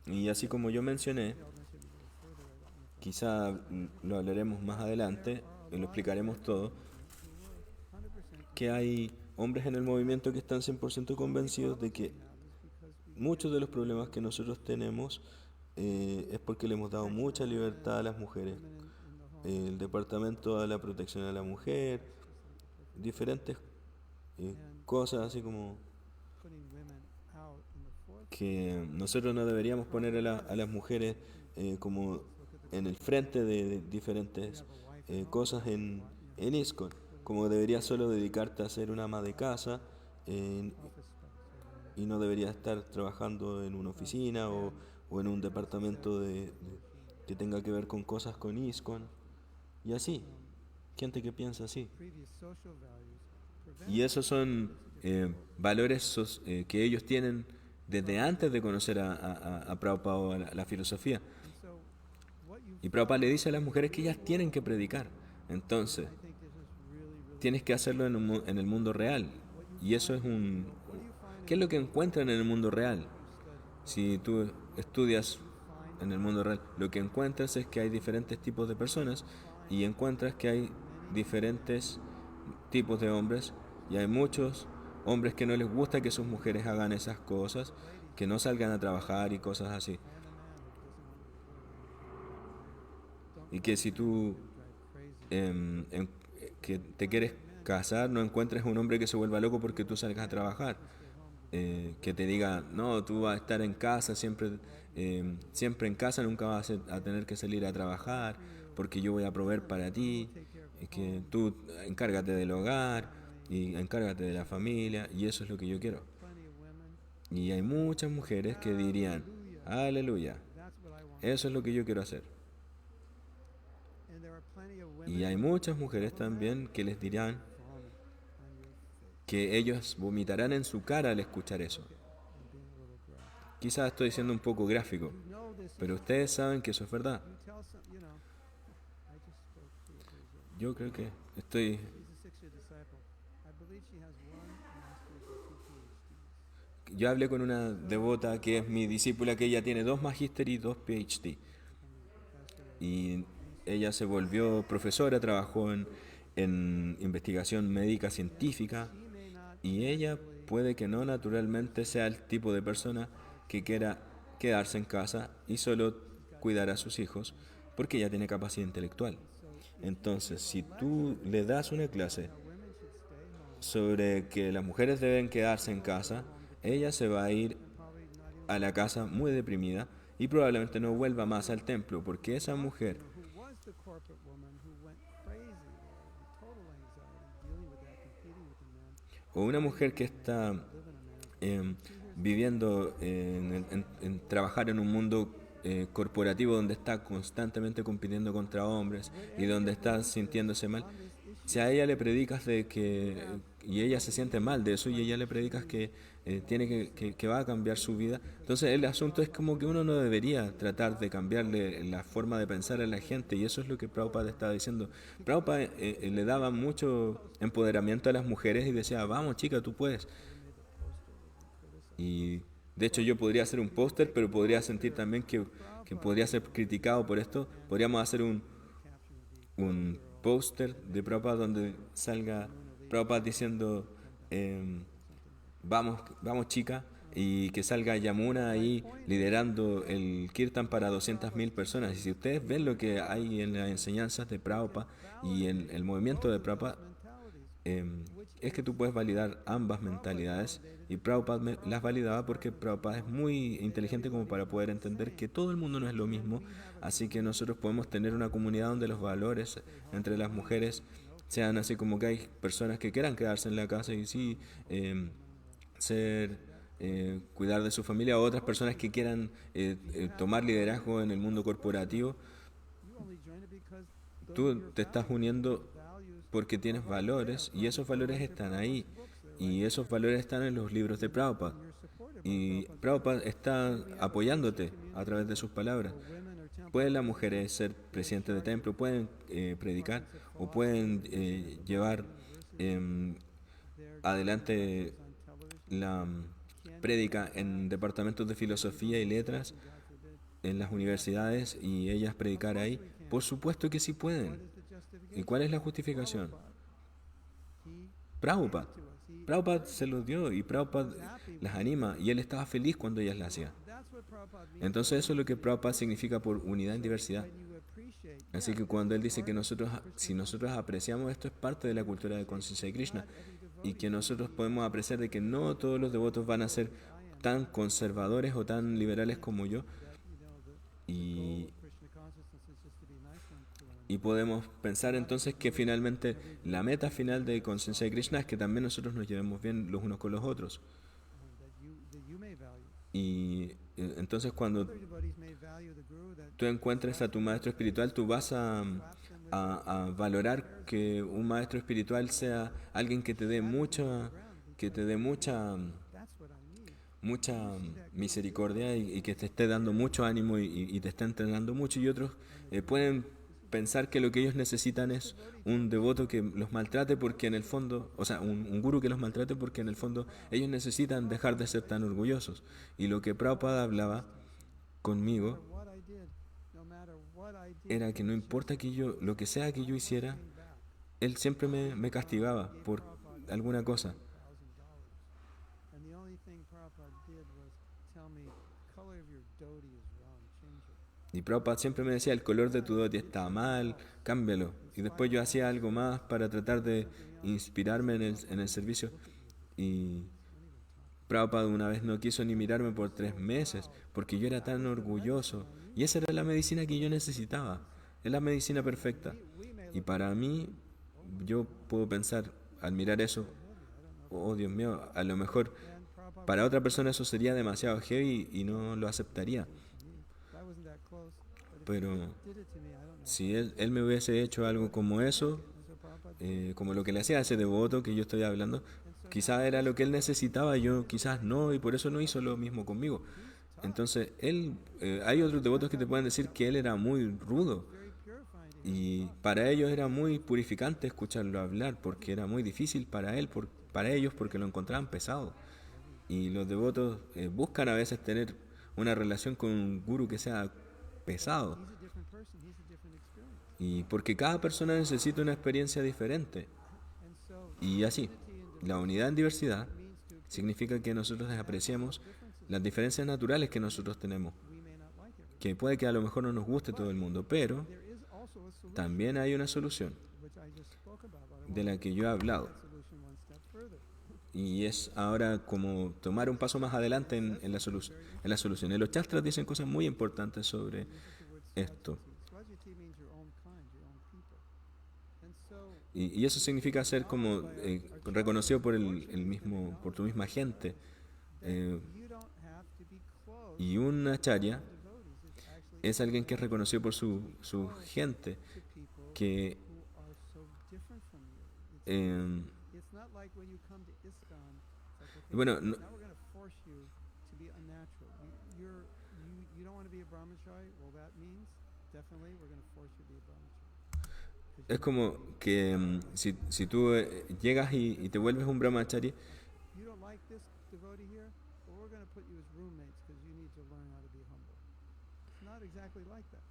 S1: Y así como yo mencioné, quizá lo hablaremos más adelante y lo explicaremos todo, que hay hombres en el movimiento que están 100% convencidos de que muchos de los problemas que nosotros tenemos es porque le hemos dado mucha libertad a las mujeres. El Departamento de la Protección a la Mujer, diferentes cosas así como que nosotros no deberíamos poner a las mujeres como en el frente de diferentes cosas en ISKCON, como deberías solo dedicarte a ser una ama de casa eh, y no deberías estar trabajando en una oficina o en un departamento que tenga que ver con cosas con ISKCON y así, gente que piensa así. Y esos son valores que ellos tienen desde antes de conocer a Prabhupada o a la filosofía. Y Prabhupada le dice a las mujeres que ellas tienen que predicar. Entonces, tienes que hacerlo en el mundo real. Y eso es un... ¿Qué es lo que encuentran en el mundo real? Si tú estudias en el mundo real, lo que encuentras es que hay diferentes tipos de personas y encuentras que hay diferentes tipos de hombres y hay muchos hombres que no les gusta que sus mujeres hagan esas cosas, que no salgan a trabajar y cosas así. Y que si tú que te quieres casar, no encuentres un hombre que se vuelva loco porque tú salgas a trabajar. Que te diga, no, tú vas a estar en casa, siempre en casa, nunca vas a tener que salir a trabajar, porque yo voy a proveer para ti, que tú encárgate del hogar y encárgate de la familia, y eso es lo que yo quiero. Y hay muchas mujeres que dirían, aleluya, eso es lo que yo quiero hacer. Y hay muchas mujeres también que les dirán que ellos vomitarán en su cara al escuchar eso. Quizás estoy siendo un poco gráfico, pero ustedes saben que eso es verdad. Yo creo que estoy... Yo hablé con una devota que es mi discípula, que ella tiene 2 magíster y 2 PhD. Y ella se volvió profesora, trabajó en investigación médica científica y ella puede que no naturalmente sea el tipo de persona que quiera quedarse en casa y solo cuidar a sus hijos porque ella tiene capacidad intelectual. Entonces, si tú le das una clase sobre que las mujeres deben quedarse en casa, ella se va a ir a la casa muy deprimida y probablemente no vuelva más al templo porque esa mujer o una mujer que está viviendo en trabajar en un mundo corporativo donde está constantemente compitiendo contra hombres y donde está sintiéndose mal, si a ella le predicas de que, y ella se siente mal de eso, y ella le predicas que tiene que va a cambiar su vida. Entonces el asunto es como que uno no debería tratar de cambiarle la forma de pensar a la gente, y eso es lo que Prabhupada estaba diciendo. Prabhupada le daba mucho empoderamiento a las mujeres y decía, vamos chica, tú puedes. Y de hecho yo podría hacer un póster, pero podría sentir también que podría ser criticado por esto. Podríamos hacer un póster de Prabhupada donde salga Prabhupada diciendo, em, vamos, vamos chica, y que salga Yamuna ahí liderando el Kirtan para 200.000 personas. Y si ustedes ven lo que hay en las enseñanzas de Prabhupada y en el movimiento de Prabhupada, eh, es que tú puedes validar ambas mentalidades, y Prabhupada las validaba porque Prabhupada es muy inteligente como para poder entender que todo el mundo no es lo mismo, así que nosotros podemos tener una comunidad donde los valores entre las mujeres sean así, como que hay personas que quieran quedarse en la casa y sí, ser cuidar de su familia, o otras personas que quieran tomar liderazgo en el mundo corporativo. Tú te estás uniendo porque tienes valores, y esos valores están ahí, y esos valores están en los libros de Prabhupada, y Prabhupada está apoyándote a través de sus palabras. Pueden las mujeres ser presidentes de templo, pueden predicar, o pueden llevar em, adelante la prédica en departamentos de filosofía y letras en las universidades, y ellas predicar ahí. Por supuesto que sí pueden. ¿Y cuál es la justificación? Prabhupada. Prabhupada se los dio, y Prabhupada las anima, y él estaba feliz cuando ellas la hacían. Entonces eso es lo que Prabhupada significa por unidad en diversidad. Así que cuando él dice que nosotros, si nosotros apreciamos esto, es parte de la cultura de conciencia de Krishna, y que nosotros podemos apreciar de que no todos los devotos van a ser tan conservadores o tan liberales como yo, y, y podemos pensar entonces que finalmente la meta final de conciencia de Krishna es que también nosotros nos llevemos bien los unos con los otros. Y entonces cuando tú encuentres a tu maestro espiritual, tú vas a valorar que un maestro espiritual sea alguien que te dé mucha misericordia, y que te esté dando mucho ánimo, y te esté entrenando mucho, y otros pueden pensar que lo que ellos necesitan es un devoto que los maltrate porque en el fondo, o sea, un gurú que los maltrate porque en el fondo ellos necesitan dejar de ser tan orgullosos. Y lo que Prabhupada hablaba conmigo era que no importa que yo, lo que sea que yo hiciera, él siempre me castigaba por alguna cosa. Y Prabhupada siempre me decía, el color de tu dhoti está mal, cámbialo. Y después yo hacía algo más para tratar de inspirarme en el servicio. Y Prabhupada una vez no quiso ni mirarme por 3 meses, porque yo era tan orgulloso. Y esa era la medicina que yo necesitaba. Es la medicina perfecta. Y para mí, yo puedo pensar, al mirar eso, oh Dios mío, a lo mejor para otra persona eso sería demasiado heavy y no lo aceptaría. Pero si él me hubiese hecho algo como eso, como lo que le hacía a ese devoto que yo estoy hablando, quizás era lo que él necesitaba, yo quizás no, y por eso no hizo lo mismo conmigo. Entonces, hay otros devotos que te pueden decir que él era muy rudo, y para ellos era muy purificante escucharlo hablar, porque era muy difícil para él, para ellos, porque lo encontraban pesado. Y los devotos buscan a veces tener una relación con un guru que sea pesado, y porque cada persona necesita una experiencia diferente. Y así, la unidad en diversidad significa que nosotros apreciemos las diferencias naturales que nosotros tenemos, que puede que a lo mejor no nos guste todo el mundo, pero también hay una solución de la que yo he hablado. Y es ahora como tomar un paso más adelante en la solución. En los chastras dicen cosas muy importantes sobre esto. Y eso significa ser como reconocido por el mismo, por tu misma gente. Eh, y un acharya es alguien que es reconocido por su gente, que eh, Y bueno, no-
S2: Now we're going to force you to be unnatural. You don't want to be a brahmachari? Well, that means definitely we're going to force you to be a brahmachari. Because
S1: es
S2: you don't like
S1: como
S2: this.
S1: que si tú llegas y te vuelves un brahmachari,
S2: You don't like this devotee here? Well, we're going to put you as roommates because you need to learn how to be humble. It's not exactly like that.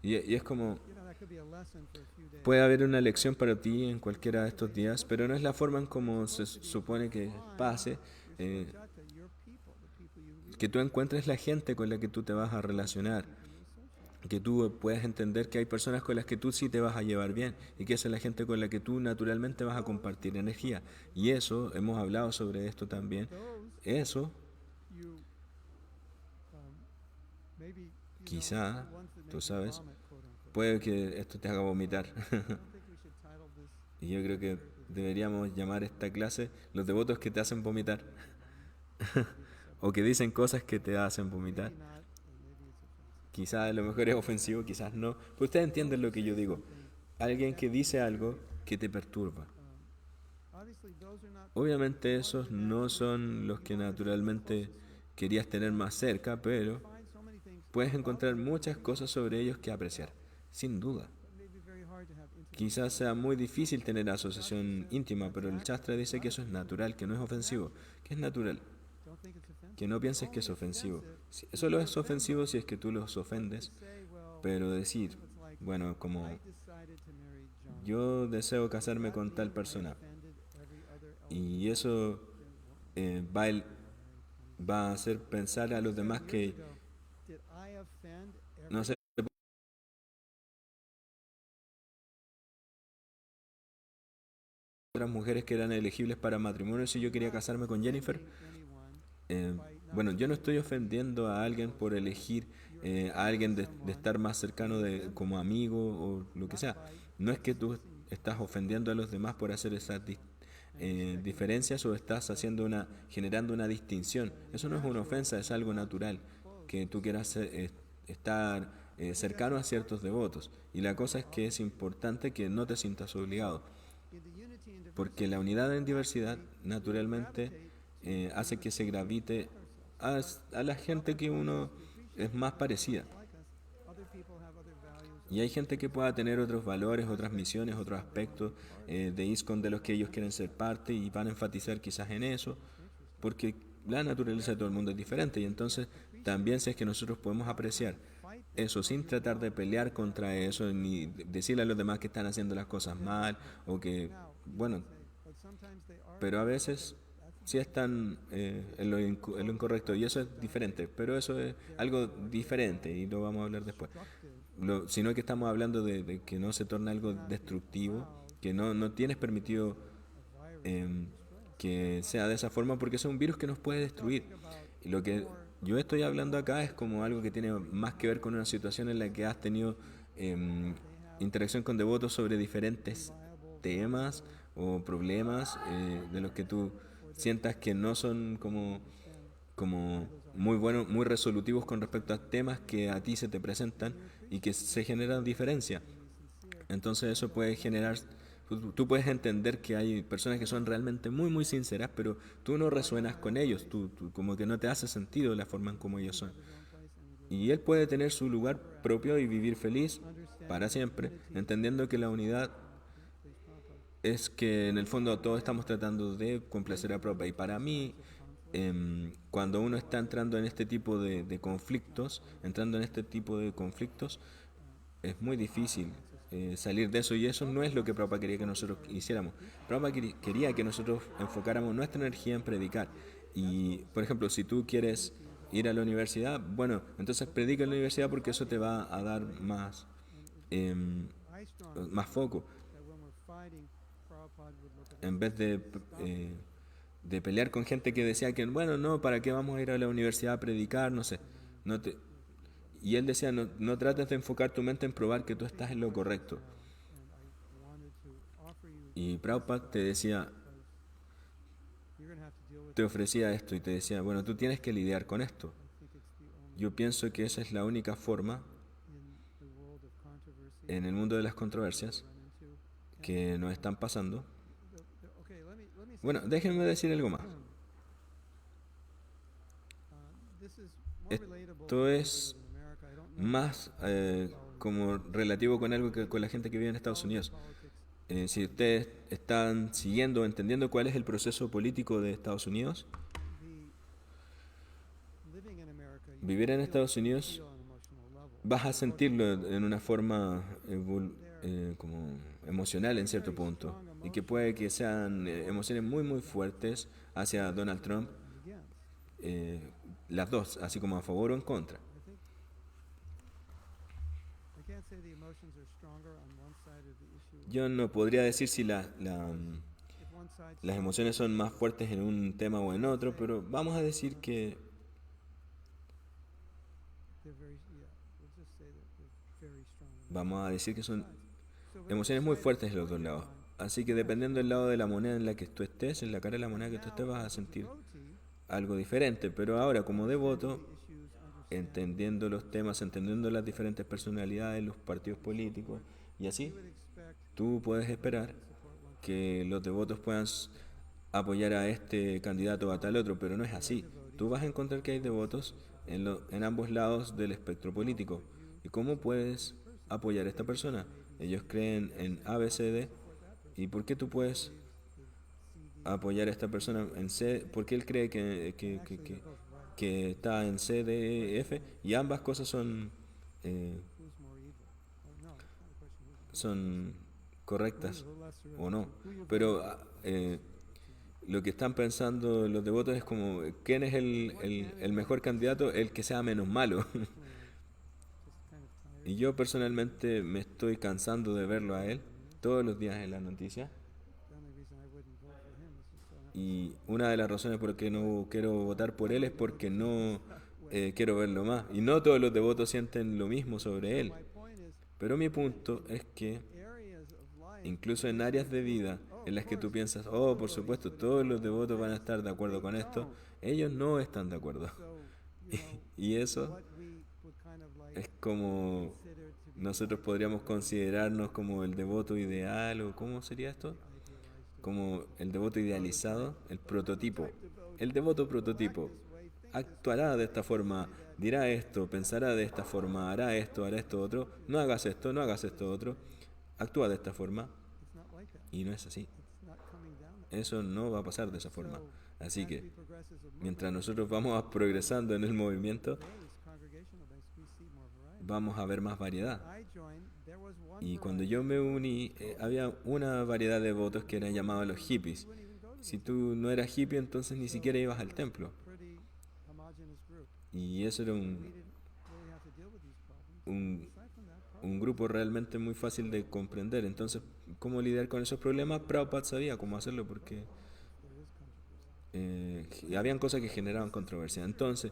S1: y es como,
S2: That could be a lesson for a few days.
S1: puede haber una lección para ti en cualquiera de estos días, pero no es la forma en cómo se supone que pase,
S2: You're
S1: eh,
S2: Svajata, your people, the people you
S1: que tú encuentres la gente con la que tú te vas a relacionar,
S2: people you associate.
S1: que tú puedas entender que hay personas con las que tú sí te vas a llevar bien y que esa es la gente con la que tú naturalmente vas a compartir energía. Y eso, hemos hablado sobre esto también,
S2: Those
S1: eso
S2: you maybe
S1: quizá,
S2: the ones that
S1: tú
S2: make you
S1: sabes,
S2: vomit, quote unquote.
S1: puede que esto te haga vomitar.
S2: I don't think we should title this
S1: Y yo creo que deberíamos llamar esta clase los devotos que te hacen vomitar o que dicen cosas que te hacen vomitar.
S2: maybe not, and maybe it's offensive.
S1: Quizás a lo mejor es ofensivo, quizás no. Pero ustedes entienden lo que yo digo. Alguien que dice algo que te perturba.
S2: Obviously, those are not
S1: Obviamente esos no son los que naturalmente querías tener más cerca, pero
S2: find so many things.
S1: puedes encontrar muchas cosas sobre ellos que apreciar, sin duda.
S2: It may be very hard to have intimacy.
S1: Quizás sea muy difícil tener asociación íntima, pero el Shastra dice que eso es natural, que no es ofensivo, que es natural,
S2: Don't think it's offensive.
S1: que no pienses que es ofensivo. Solo es ofensivo si es que tú los ofendes,
S2: Say, well,
S1: pero decir,
S2: it's like
S1: bueno, como
S2: I decided to marry John.
S1: yo deseo casarme con tal persona,
S2: Offended every other
S1: y eso va a hacer pensar a los demás que,
S2: Did I offend
S1: no sé, otras mujeres que eran elegibles para matrimonio si yo quería casarme con Jennifer. Eh, bueno, yo no estoy ofendiendo a alguien por elegir a alguien de estar más cercano de, como amigo o lo que sea. No es que tú estás ofendiendo a los demás por hacer esas diferencias o estás generando una distinción. Eso no es una ofensa, es algo natural, que tú quieras estar cercano a ciertos devotos. Y la cosa es que es importante que no te sientas obligado, porque la unidad en diversidad naturalmente hace que se gravite a la gente que uno es más parecida. Y hay gente que pueda tener otros valores, otras misiones, otros aspectos de ISKCON de los que ellos quieren ser parte y van a enfatizar quizás en eso, porque la naturaleza de todo el mundo es diferente y entonces también si es que nosotros podemos apreciar eso sin tratar de pelear contra eso ni decirle a los demás que están haciendo las cosas mal o que, bueno, pero a veces sí están en lo incorrecto y eso es diferente, pero eso es algo diferente y lo vamos a hablar después. Sino que estamos hablando de que no se torna algo destructivo, que no tienes permitido em, que sea de esa forma porque es un virus que nos puede destruir. Y lo que yo estoy hablando acá es como algo que tiene más que ver con una situación en la que has tenido interacción con devotos sobre diferentes temas o problemas de los que tú sientas que no son como muy buenos, muy resolutivos con respecto a temas que a ti se te presentan y que se generan diferencia. Entonces eso puede generar, tú puedes entender que hay personas que son realmente muy muy sinceras, pero tú no resuenas con ellos, tú como que no te hace sentido la forma en como ellos son. Y él puede tener su lugar propio y vivir feliz para siempre, entendiendo que la unidad es que en el fondo todos estamos tratando de complacer a Prabhupada. Y para mí, cuando uno está entrando en este tipo de conflictos, es muy difícil salir de eso y eso no es lo que Prabhupada quería que nosotros hiciéramos. Prabhupada quería que nosotros enfocáramos nuestra energía en predicar. Y, por ejemplo, si tú quieres ir a la universidad, bueno, entonces predica en la universidad porque eso te va a dar em, más foco. En vez de pelear con gente que decía que, bueno, no, ¿para qué vamos a ir a la universidad a predicar? No sé. No te, y él decía, no trates de enfocar tu mente en probar que tú estás en lo correcto. Y Prabhupada te decía, te ofrecía esto y te decía, bueno, tú tienes que lidiar con esto. Yo pienso que esa es la única forma en el mundo de las controversias que nos están pasando. Bueno, déjenme decir algo más. Esto es más como relativo con algo que con la gente que vive en Estados Unidos. Si ustedes están siguiendo, entendiendo cuál es el proceso político de Estados Unidos, vivir en Estados Unidos vas a sentirlo en una forma como emocional en cierto punto y que puede que sean emociones muy muy fuertes hacia Donald Trump, eh, las dos, así como a favor o en contra. Yo no podría decir si las emociones son más fuertes en un tema o en otro, pero vamos a decir que son emociones muy fuertes en los dos lados. Así que dependiendo del lado de la moneda en la que tú estés, en la cara de la moneda que tú estés, vas a sentir algo diferente. Pero ahora, como devoto, entendiendo los temas, entendiendo las diferentes personalidades, los partidos políticos y así, tú puedes esperar que los devotos puedan apoyar a este candidato o a tal otro, pero no es así. Tú vas a encontrar que hay devotos en ambos lados del espectro político. ¿Y cómo puedes apoyar a esta persona? Ellos creen en ABCD. ¿Y por qué tú puedes apoyar a esta persona en C? Porque él cree que está en CDF y ambas cosas eh, son correctas o no. Pero lo que están pensando los devotos es como, ¿quién es el mejor candidato? El que sea menos malo. Y yo personalmente me estoy cansando de verlo a él todos los días en las noticias. Y una de las razones por las que no quiero votar por él es porque no quiero verlo más. Y no todos los devotos sienten lo mismo sobre él. Pero mi punto es que incluso en áreas de vida en las que tú piensas, oh, por supuesto, todos los devotos van a estar de acuerdo con esto, ellos no están de acuerdo. Y eso es como nosotros podríamos considerarnos como el devoto ideal, o ¿cómo sería esto? Como el devoto idealizado, el prototipo. El devoto prototipo actuará de esta forma, dirá esto, pensará de esta forma, hará esto otro, no hagas esto, no hagas esto otro, actúa de esta forma. Y no es así. Eso no va a pasar de esa forma. Así que, mientras nosotros vamos progresando en el movimiento, vamos a ver más variedad. Y cuando yo me uní, había una variedad de votos que eran llamados los hippies. Si tú no eras hippie, entonces ni siquiera ibas al templo. Y eso era un, un grupo realmente muy fácil de comprender. Entonces, ¿cómo lidiar con esos problemas? Prabhupada sabía cómo hacerlo porque habían cosas que generaban controversia. Entonces,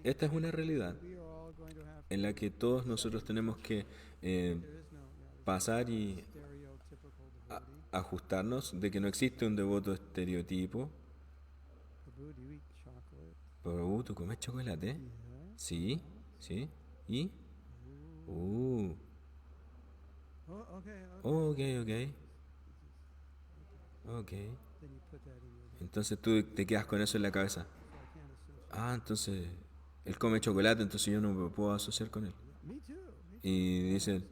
S1: esta es una realidad en la que todos nosotros tenemos que pasar y ajustarnos de que no existe un devoto estereotipo. Pero, ¿tú comes chocolate? Sí, sí. ¿Y? Ok, ok. Ok. Entonces tú te quedas con eso en la cabeza. Ah, entonces él come chocolate, entonces yo no me puedo asociar con él. Y dicen,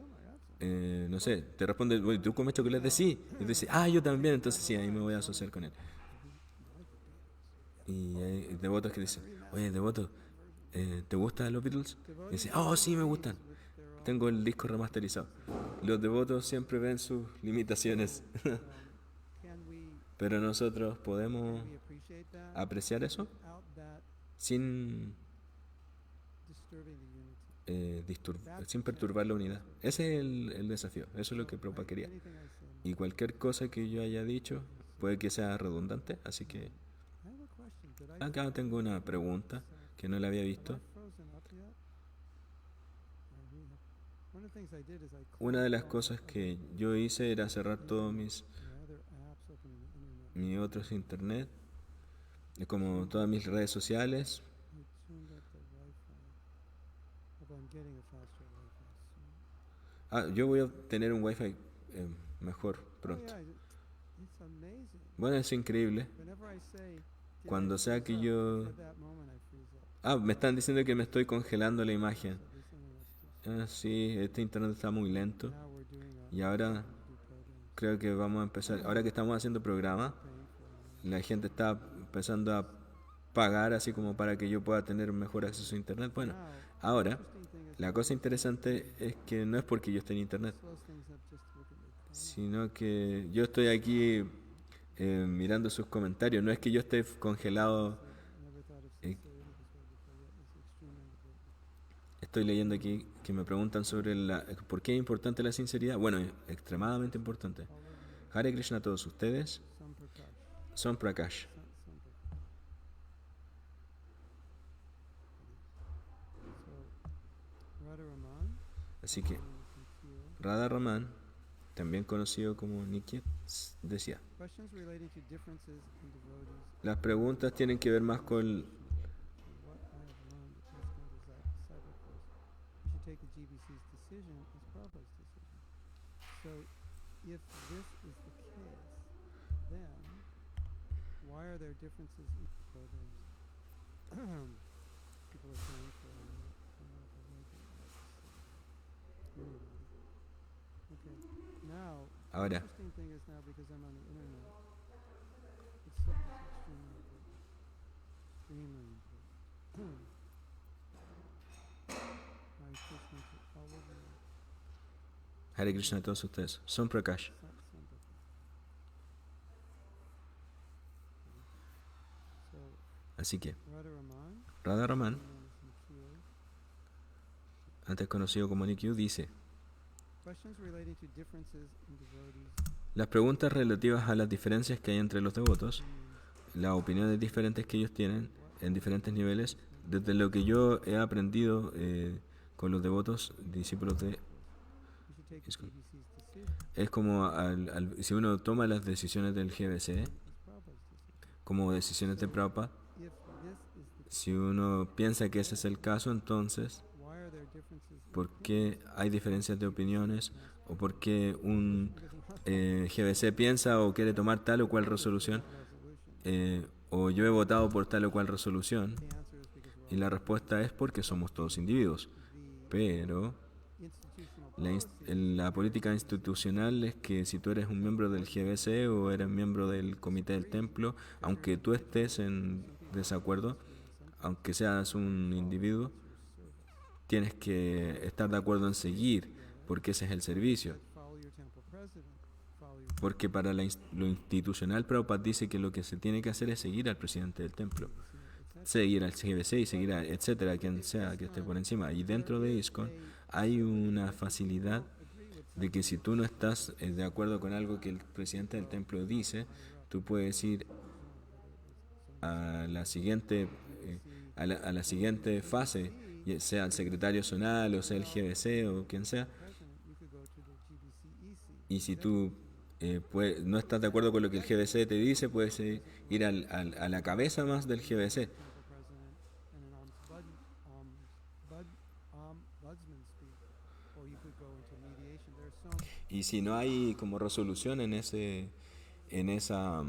S1: no sé, te responde, "Oye, ¿tú comes chocolate? Sí. Y tú dices, ah, yo también, entonces sí, ahí me voy a asociar con él. Y hay devotos que dicen, oye, devoto, ¿te gustan los Beatles? Y dice, oh, sí, me gustan. Tengo el disco remasterizado. Los devotos siempre ven sus limitaciones. Pero nosotros podemos apreciar eso sin, sin perturbar la unidad. Ese es el desafío. Eso es lo que Prabhupada quería. Y cualquier cosa que yo haya dicho puede que sea redundante. Así que acá tengo una pregunta que no la había visto. Una de las cosas que yo hice era cerrar todos mis otros internet, como todas mis redes sociales. Yo voy a tener un wifi mejor pronto. Bueno, es increíble. Cuando sea que yo Ah, me están diciendo que me estoy congelando la imagen.
S2: So this internet's too slow.
S1: Sí, este internet está muy lento.
S2: Now we're doing
S1: Y ahora
S2: starting to do programs.
S1: creo que vamos a empezar. Ahora que estamos haciendo programa,
S2: Paying for it.
S1: la gente está empezando a pagar así como para que yo pueda tener mejor acceso a internet. Bueno,
S2: Now,
S1: ahora
S2: interesting thing is
S1: la cosa interesante es que no es porque yo esté en internet,
S2: slows things up just to look at your comment.
S1: sino que yo estoy aquí mirando sus comentarios. No es que yo esté congelado.
S2: Never thought of
S1: eh,
S2: sincerity this way before, yet it's extremely important.
S1: Estoy leyendo aquí que me preguntan sobre por qué es importante la sinceridad. Bueno, es extremadamente importante.
S2: All of you,
S1: Hare Krishna a todos ustedes.
S2: Sam Prakash.
S1: Son Prakash.
S2: Sam Prakash. So, Radha Raman,
S1: Así que
S2: from Kiel.
S1: Radha Raman, también conocido como Nikyat, decía,
S2: Questions relating to differences in devotees.
S1: las preguntas tienen que ver más con
S2: What I have learned at ISKCON Disciple Course. You should take the GBC's decision as Prabhupada's decision. So, if this is the case, then why are there differences in programs? People are saying for Okay. Now,
S1: ahora.
S2: interesting thing is now because I'm on the internet, it's extremely important. Extremely important. Hare Krishna to all of you.
S1: Hare Krishna a todos ustedes. Son Prakash.
S2: So,
S1: Así que
S2: Radha Raman,
S1: Radha Raman,
S2: known as Nikhil,
S1: antes conocido como Nikyu, dice,
S2: questions relating to differences in devotees'
S1: las preguntas relativas a las diferencias que hay entre los devotos,
S2: opinions.
S1: las opiniones diferentes que ellos tienen en diferentes niveles, desde lo que yo he aprendido con los devotos, discípulos de...
S2: You should take the
S1: ISKCON.
S2: GBC's decision
S1: Es como si uno toma las decisiones del GBC
S2: as Prabhupada's decision.
S1: como decisiones de Prabhupada,
S2: If this is the
S1: si uno piensa que ese es el caso, entonces,
S2: why are there differences in
S1: ¿por qué hay diferencias de opiniones? ¿O por qué un GBC piensa o quiere tomar tal o cual resolución?
S2: resolution?
S1: O yo he votado por tal o cual resolución.
S2: The answer is because we're
S1: Y
S2: all
S1: la respuesta es porque somos todos individuos.
S2: the
S1: Pero
S2: institutional
S1: la política institucional es que si tú eres un miembro del GBC o eres miembro del comité del templo, aunque tú estés en desacuerdo, aunque seas un individuo, tienes que estar de acuerdo en seguir, porque ese es el servicio.
S2: follow your temple president, follow your
S1: Porque para lo institucional, Prabhupada dice que lo que se tiene que hacer es seguir al presidente del templo, seguir al GBC y seguir a etcétera, quien sea que esté por encima. Y dentro de ISKCON hay una facilidad de que si tú no estás de acuerdo con algo que el presidente del templo dice, tú puedes ir a la siguiente a la siguiente fase, ya sea el secretario zonal o sea el GBC o quien sea,
S2: president, you could go to the GBC EC.
S1: y si tú no estás de acuerdo con lo que el GBC te dice, puedes ir a la cabeza más del GBC.
S2: Temple president and an ombudsman speak, or you could go into mediation. There's so
S1: Y si no hay como resolución en esa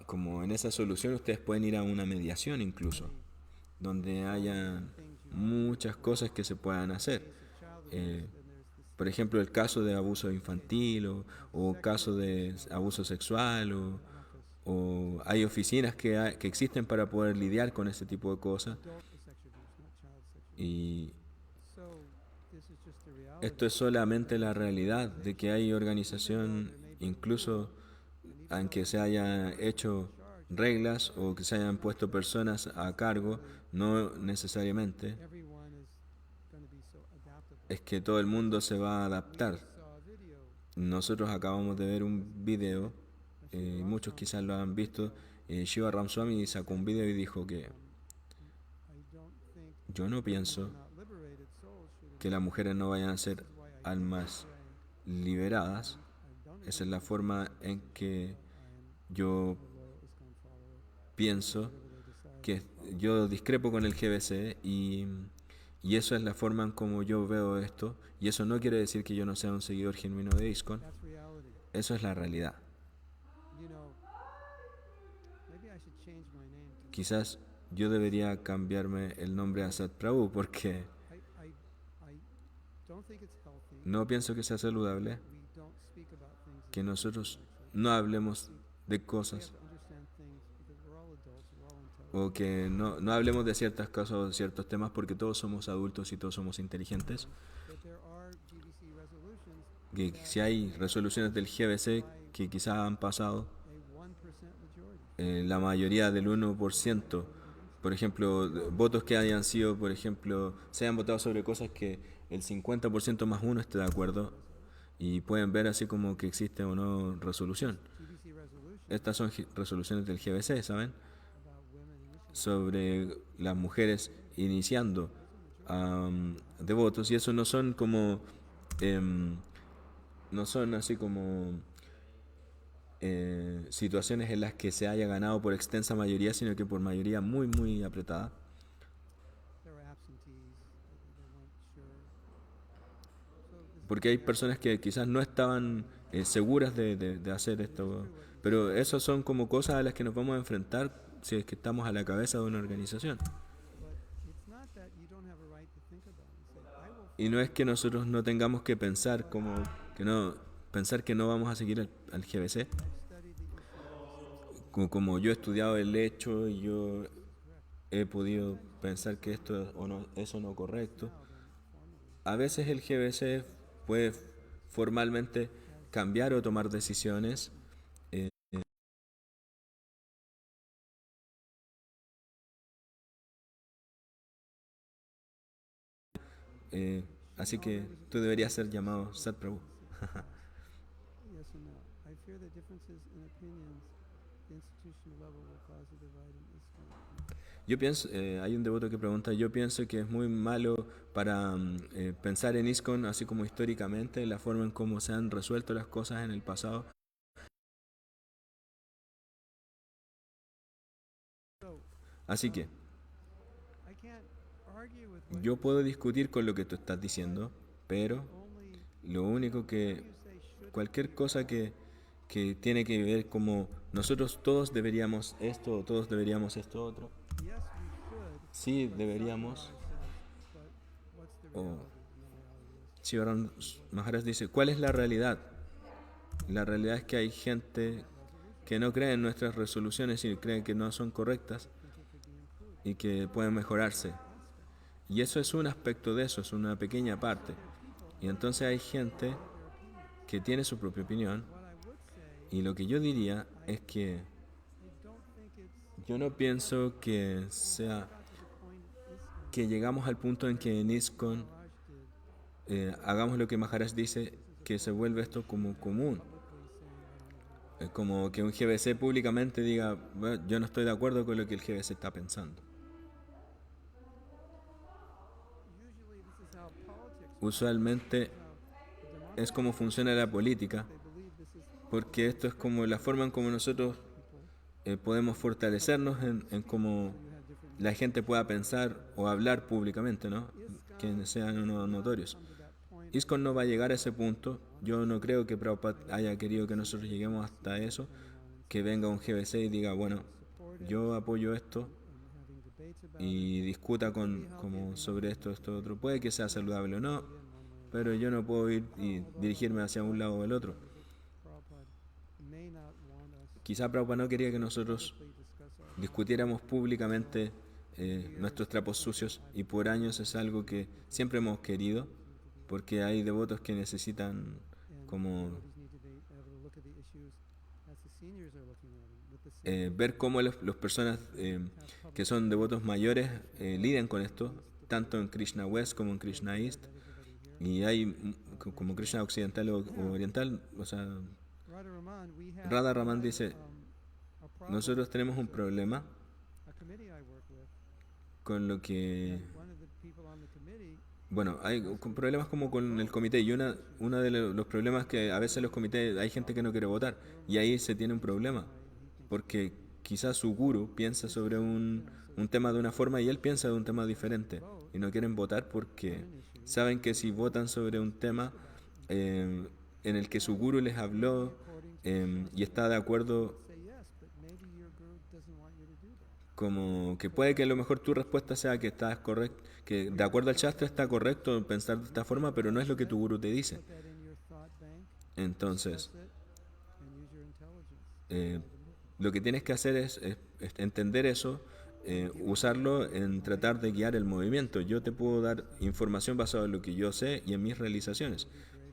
S1: como en esa solución, ustedes pueden ir a una mediación incluso, donde haya muchas cosas que se puedan hacer.
S2: case of child
S1: Eh,
S2: abuse, and there's this
S1: Por ejemplo, el caso de abuso infantil o caso de abuso sexual o hay oficinas que existen para poder lidiar con ese tipo de cosas.
S2: adult sexual abuse, not child sexual abuse.
S1: Y
S2: So this is just the reality.
S1: esto es solamente la realidad de que hay organización, incluso aunque se haya hecho reglas o que se hayan puesto personas a cargo, no necesariamente
S2: Everyone is going to be so adaptable.
S1: es que todo el mundo se va a adaptar.
S2: Saw a video.
S1: Nosotros acabamos de ver un video, muchos quizás lo han visto, Shiva Ramswami sacó un video y dijo que
S2: I don't think
S1: yo no pienso
S2: not liberated souls should
S1: que las mujeres no vayan a ser almas liberadas. Esa es la forma en que yo pienso que yo discrepo con el GBC y eso es la forma en como yo veo esto. Y eso no quiere decir que yo no sea un seguidor genuino de ISKCON.
S2: That's reality.
S1: Eso es la realidad.
S2: You know, maybe I should change my name to
S1: Quizás yo debería cambiarme el nombre a Sat Prabhu porque
S2: I don't think it's healthy
S1: no pienso que sea saludable
S2: that we don't speak about things
S1: que
S2: as
S1: nosotros
S2: actually.
S1: no
S2: I
S1: hablemos
S2: think
S1: de
S2: we have
S1: cosas
S2: to understand things because we're all adults, we're all
S1: o
S2: intelligent.
S1: que no hablemos de ciertas cosas o de ciertos temas porque todos somos adultos y todos somos inteligentes.
S2: That there are GBC resolutions
S1: Que
S2: that
S1: si hay
S2: have
S1: resoluciones del GBC
S2: by
S1: que quizás han pasado
S2: a 1% majority.
S1: la mayoría del 1%, por ejemplo, votos que hayan sido, por ejemplo, se hayan votado sobre cosas que el 50% más uno esté de acuerdo y pueden ver así como que existe o no resolución.
S2: GBC resolutions
S1: Estas son resoluciones del GBC, ¿saben?
S2: about women initiating
S1: Sobre las mujeres iniciando de votos y eso no son como no son así como situaciones en las que se haya ganado por extensa mayoría, sino que por mayoría muy, muy apretada.
S2: there were absentees, they weren't sure. So this
S1: Porque hay personas que quizás no estaban seguras de hacer esto, pero eso son como cosas a las que nos vamos a enfrentar si es que estamos a la cabeza de una organización.
S2: but it's not that you don't have a right to think about it. Say, I will
S1: Y no es que nosotros no tengamos que pensar como que no vamos a seguir al GBC,
S2: I've studied the issue of
S1: como yo he estudiado el hecho y yo
S2: this is correct.
S1: he podido pensar que esto o no, eso no correcto.
S2: Now then formally
S1: A veces el GBC puede formalmente
S2: has
S1: cambiar o tomar decisiones. eh, eh, así que tú deberías ser llamado Sat Prabhu.
S2: yes or no? I fear that differences in opinions at the institutional level will cause a divide in ISKCON.
S1: Yo pienso, hay un devoto que pregunta, yo pienso que es muy malo para pensar en ISKCON, así como históricamente, la forma en cómo se han resuelto las cosas en el pasado.
S2: So
S1: Así que
S2: I can't argue with what
S1: yo
S2: you're
S1: puedo
S2: saying.
S1: discutir con lo que tú estás diciendo, pero
S2: Only
S1: lo único
S2: whatever
S1: que
S2: you say should
S1: cualquier cosa que tiene que ver como nosotros todos deberíamos esto o todos deberíamos esto otro.
S2: yes we should,
S1: Sí,
S2: but
S1: deberíamos.
S2: Satmar says, but what's the
S1: O
S2: reality? And the reality is
S1: Sivaram Maharaj dice, ¿cuál es la realidad? La realidad es que hay gente que no cree en nuestras resoluciones y cree que no son correctas
S2: think it could be improved.
S1: y que pueden mejorarse.
S2: Aspect.
S1: Y eso es un aspecto de eso, es una pequeña parte.
S2: There are people
S1: Y entonces hay gente
S2: with their opinions.
S1: que tiene su propia opinión
S2: What I would say,
S1: y lo que yo diría es que
S2: I don't think it's
S1: yo no pienso que sea
S2: got to the point in ISKCON
S1: que llegamos al punto en que en ISKCON
S2: Maharaj did,
S1: hagamos lo que Maharaj dice, que se vuelve esto como común.
S2: publicly saying I don't agree with
S1: Como que un GBC públicamente diga, "Bueno, yo no estoy de acuerdo con lo que el GBC está pensando".
S2: usually this is how politics works.
S1: Usualmente
S2: Now, the democracy
S1: es como funciona la política,
S2: they believe this is
S1: porque esto es como la forma en cómo nosotros
S2: people.
S1: podemos fortalecernos en cómo
S2: So you have different
S1: la gente pueda pensar o hablar públicamente, ¿no? Que sean o no notorios.
S2: come to that point.
S1: ISKCON no va a llegar a ese punto. Yo no creo que Prabhupada haya querido que nosotros lleguemos hasta eso, que venga un GBC y diga, bueno, yo apoyo esto
S2: And having debates about
S1: y discuta como sobre esto, otro. Puede que sea saludable o no,
S2: it in one way.
S1: pero yo no puedo ir y dirigirme hacia un lado o el otro.
S2: Prabhupada may not want us
S1: Quizá Prabhupada no quería que nosotros
S2: to discuss our
S1: discutiéramos públicamente nuestros trapos sucios y por años es algo que siempre hemos querido porque hay devotos que necesitan
S2: and
S1: como
S2: devotees need to be able to look at the issues as the seniors are looking at them with the same
S1: ver cómo las personas que son devotos mayores lidian con esto, tanto en Krishna West como en Krishna East.
S2: everybody here.
S1: Y hay como Krishna occidental o oriental, o sea,
S2: Radha Raman, we have
S1: Radha Raman dice,
S2: a problem.
S1: nosotros tenemos un problema
S2: A committee I work with,
S1: con lo que,
S2: one of the people on the committee
S1: bueno, hay problemas como con el comité y una de los problemas que a veces los comités hay gente que no quiere votar y ahí se tiene un problema porque quizás su guru piensa sobre un tema de una forma y él piensa de un tema diferente y no quieren votar porque saben que si votan sobre un tema en el que su guru les habló y está de acuerdo
S2: say yes, but maybe your group doesn't want you to do that.
S1: como que puede que a lo mejor tu respuesta sea que estás correcto, que de acuerdo al Shastra está correcto pensar de esta forma, pero no es lo que tu gurú te dice.
S2: Put that in your thought bank,
S1: Entonces,
S2: discuss it, and use your intelligence to
S1: eh,
S2: guide the movement.
S1: lo que tienes que hacer es entender eso, usarlo en tratar de guiar el movimiento. Yo te puedo dar información basada en lo que yo sé y en mis realizaciones.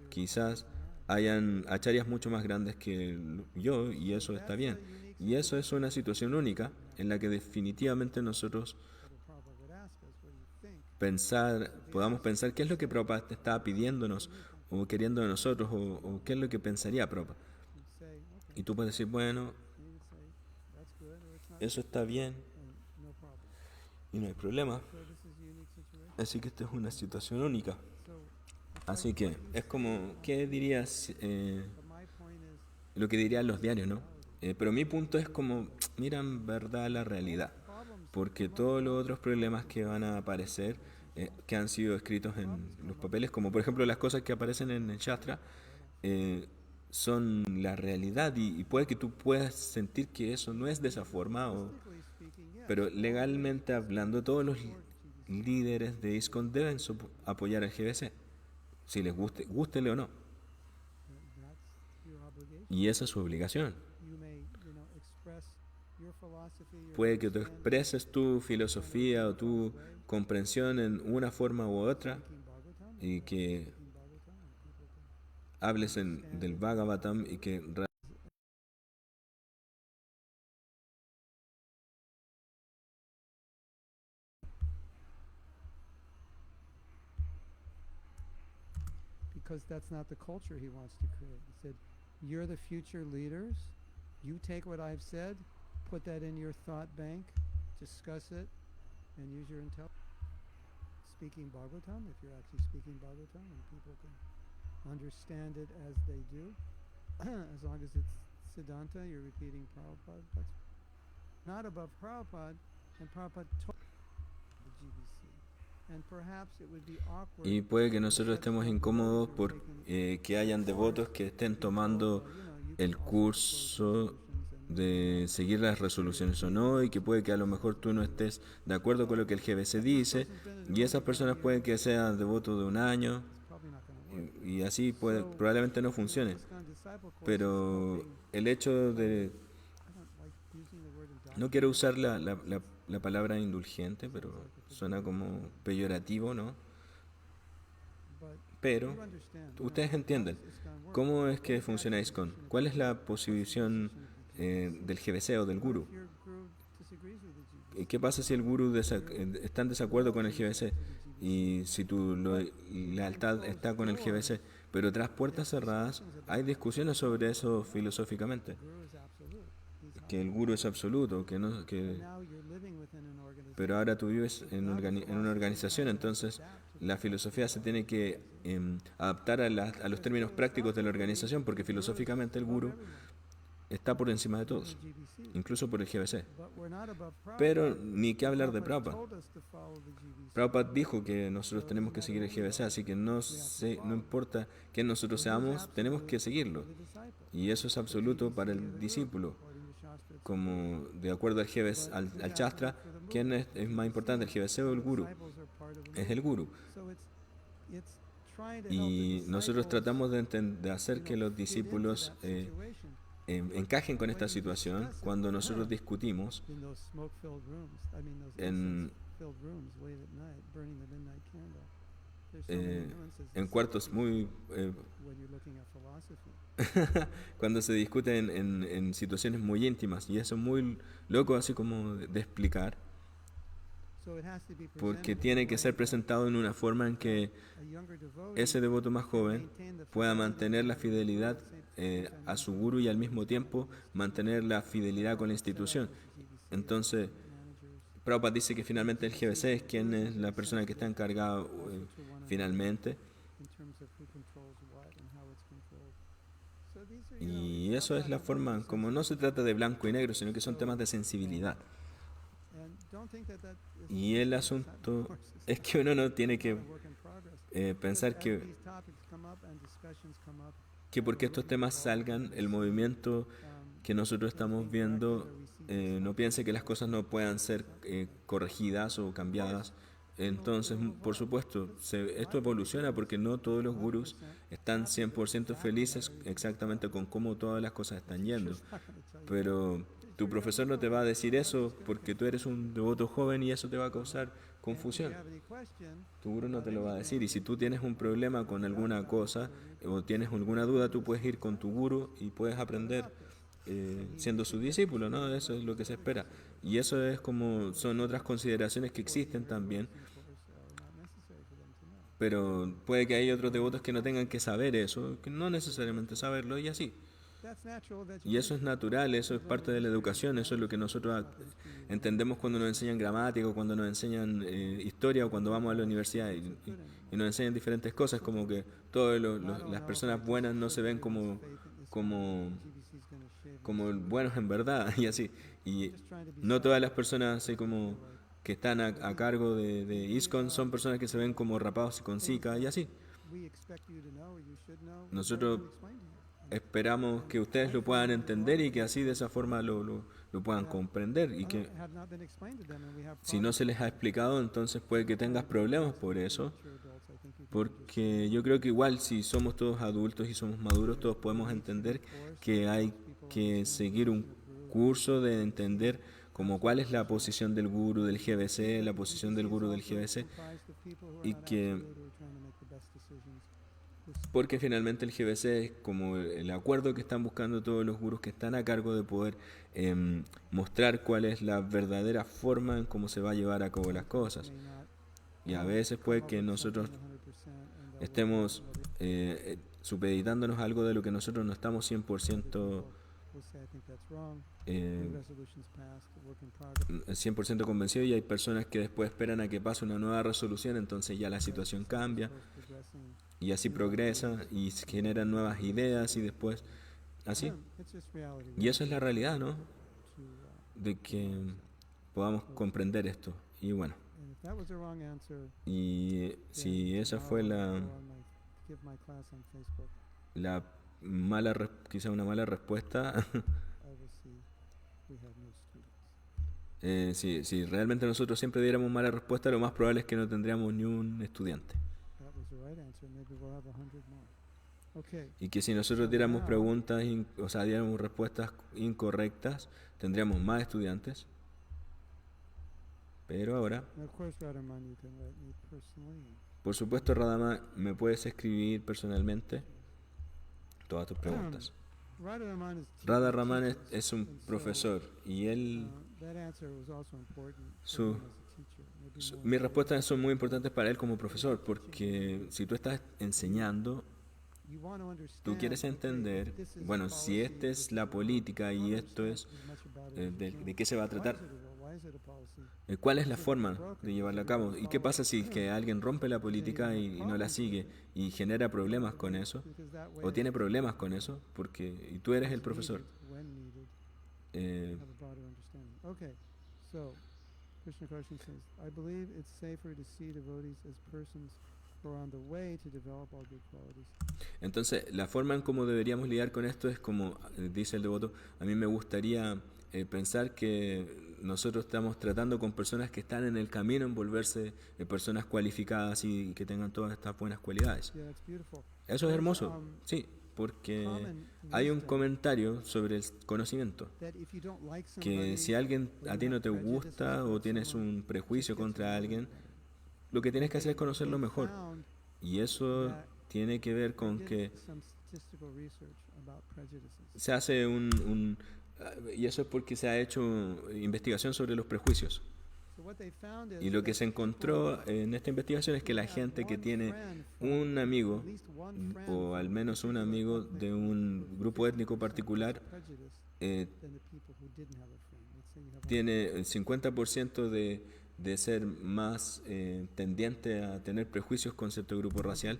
S1: Quizás hayan acharyas mucho más grandes que yo y eso está bien. Y eso es una situación única en la que definitivamente nosotros
S2: But if Prabhupada would ask us, what do you think?
S1: podamos pensar qué es lo que Prabhupada te estaba pidiéndonos o queriendo de nosotros o qué es lo que pensaría Prabhupada.
S2: You'd say, okay.
S1: Y tú puedes decir, bueno,
S2: And you would say, that's good or it's not
S1: eso
S2: good.
S1: está bien
S2: And no problem.
S1: y no hay problema.
S2: So this is a unique situation.
S1: Así que esta es una situación única.
S2: So
S1: Así que es como, ¿qué dirías?
S2: but my point is
S1: Lo que dirían los diarios, ¿no? Pero mi punto es como, mira en verdad la realidad.
S2: problems
S1: Porque todos los otros problemas que van a aparecer, que han sido escritos en los papeles, como por ejemplo las cosas que aparecen en el Shastra, eh, son la realidad y puede que tú puedas sentir que eso no es de esa forma,
S2: statistically speaking, yes.
S1: pero legalmente hablando todos los líderes de ISKCON deben apoyar al GBC, si les gústele o no.
S2: That's your obligation.
S1: Y esa es su obligación.
S2: You may, express your philosophy, your
S1: Puede que tú
S2: understanding,
S1: expreses tu filosofía o tu comprensión en una forma u otra
S2: speaking Bhagavatam,
S1: y que
S2: speaking Bhagavatam, and people can
S1: hables del Bhagavatam y que
S2: because that's not the culture he wants to create. He said, you're the future leaders. You take what I've said, put that in your thought bank, discuss it, and use your intelligence. Speaking Bhagavatam, if you're actually speaking Bhagavatam, and people can understand it as they do, as long as it's Siddhanta, you're repeating Prabhupada. That's not above Prabhupada, and Prabhupada told the GBC. And perhaps it would be awkward.
S1: y puede que nosotros estemos incómodos por que hayan devotos que estén tomando el curso de seguir las resoluciones o no y que puede que a lo mejor tú no estés de acuerdo con lo que el GBC dice y esas personas pueden que sean devotos de un año y así probablemente no funcione, pero el hecho de no quiero usar la palabra indulgente, pero suena como peyorativo, ¿no? Pero ustedes entienden cómo es que funciona ISKCON, cuál es la posición del GBC o del gurú. ¿Qué pasa si el gurú está en desacuerdo con el GBC y si tu lealtad está con el GBC? Pero tras puertas cerradas hay discusiones sobre eso filosóficamente. Que el gurú es absoluto, pero ahora tú vives en una organización, entonces la filosofía se tiene que adaptar a los términos prácticos de la organización, porque filosóficamente el gurú está por encima de todos, incluso por el GBC. Pero ni qué hablar de Prabhupada. Prabhupada dijo que nosotros tenemos que seguir el GBC, así que no importa quién nosotros seamos, tenemos que seguirlo. Y eso es absoluto para el discípulo. Como de acuerdo al GBC, al Shastra, ¿quién es más importante, el GBC o el gurú? Es el gurú. Y nosotros tratamos de hacer que los discípulos encajen con esta situación cuando nosotros discutimos en cuartos muy cuando se discute en situaciones muy íntimas y eso es muy loco así como de explicar porque tiene que ser presentado en una forma en que ese devoto más joven pueda mantener la fidelidad a su gurú y al mismo tiempo mantener la fidelidad con la institución. Entonces, Prabhupada dice que finalmente el GBC es quien es la persona que está encargada finalmente. Y eso es la forma, como no se trata de blanco y negro, sino que son temas de sensibilidad. Y el asunto es que uno no tiene que pensar que porque estos temas salgan, el movimiento que nosotros estamos viendo, no piense que las cosas no puedan ser corregidas o cambiadas. Entonces, por supuesto, esto evoluciona porque no todos los gurús están 100% felices exactamente con cómo todas las cosas están yendo. Pero tu profesor no te va a decir eso porque tú eres un devoto joven y eso te va a causar confusión. Tu gurú no te lo va a decir. Y si tú tienes un problema con alguna cosa o tienes alguna duda, tú puedes ir con tu gurú y puedes aprender siendo su discípulo, ¿no? Eso es lo que se espera. Y eso es como, son otras consideraciones que existen también, pero puede que haya otros devotos que no tengan que saber eso, que no necesariamente saberlo y así. Y eso es natural, eso es parte de la educación, eso es lo que nosotros entendemos cuando nos enseñan gramática, o cuando nos enseñan historia o cuando vamos a la universidad y nos enseñan diferentes cosas, como que todas las personas buenas no se ven como, como buenos en verdad y así. Y no todas las personas así como que están a cargo de ISKCON son personas que se ven como rapados y con zika y así. Nosotros esperamos que ustedes lo puedan entender y que así de esa forma lo puedan comprender y que si no se les ha explicado entonces puede que tengas problemas por eso, porque yo creo que igual si somos todos adultos y somos maduros todos podemos entender que hay que seguir un curso de entender como cuál es la posición del gurú del GBC, la posición del gurú del GBC y que porque finalmente el GBC es como el acuerdo que están buscando todos los gurús que están a cargo de poder mostrar cuál es la verdadera forma en cómo se va a llevar a cabo las cosas. Y a veces puede que nosotros estemos supeditándonos a algo de lo que nosotros no estamos 100% convencidos y hay personas que después esperan a que pase una nueva resolución, entonces ya la situación cambia y así progresa y se generan nuevas ideas y después así. Y eso es la realidad, ¿no? De que podamos comprender esto. Y bueno, y si esa fue la mala, quizá una mala respuesta, si realmente nosotros siempre diéramos mala respuesta, lo más probable es que no tendríamos ni un estudiante. Y que si nosotros diéramos preguntas, o sea, diéramos respuestas incorrectas, tendríamos más estudiantes. Pero ahora, por supuesto, Radhama, me puedes escribir personalmente todas tus preguntas. Radha Raman es un profesor y él, mis respuestas son muy importantes para él como profesor, porque si tú estás enseñando, tú quieres entender, bueno, si esta es la política y esto es de qué se va a tratar, cuál es la forma de llevarla a cabo y qué pasa si es que alguien rompe la política y no la sigue y genera problemas con eso o tiene problemas con eso porque y tú eres el profesor.
S2: Krishna Karshan says, I believe it's safer to see devotees as persons who are on the way to develop all good qualities.
S1: Entonces, la forma en cómo deberíamos lidiar con esto es como dice el devoto, a mí me gustaría pensar que nosotros estamos tratando con personas que están en el camino en volverse personas cualificadas y que tengan todas estas buenas cualidades. Eso es hermoso, sí, porque hay un comentario sobre el conocimiento, que si alguien a ti no te gusta o tienes un prejuicio contra alguien, lo que tienes que hacer es conocerlo mejor. Y eso tiene que ver con que se hace y eso es porque se ha hecho investigación sobre los prejuicios. Y lo que se encontró en esta investigación es que la gente que tiene un amigo, o al menos un amigo de un grupo étnico particular, tiene el 50% de ser más tendiente a tener prejuicios con cierto grupo racial,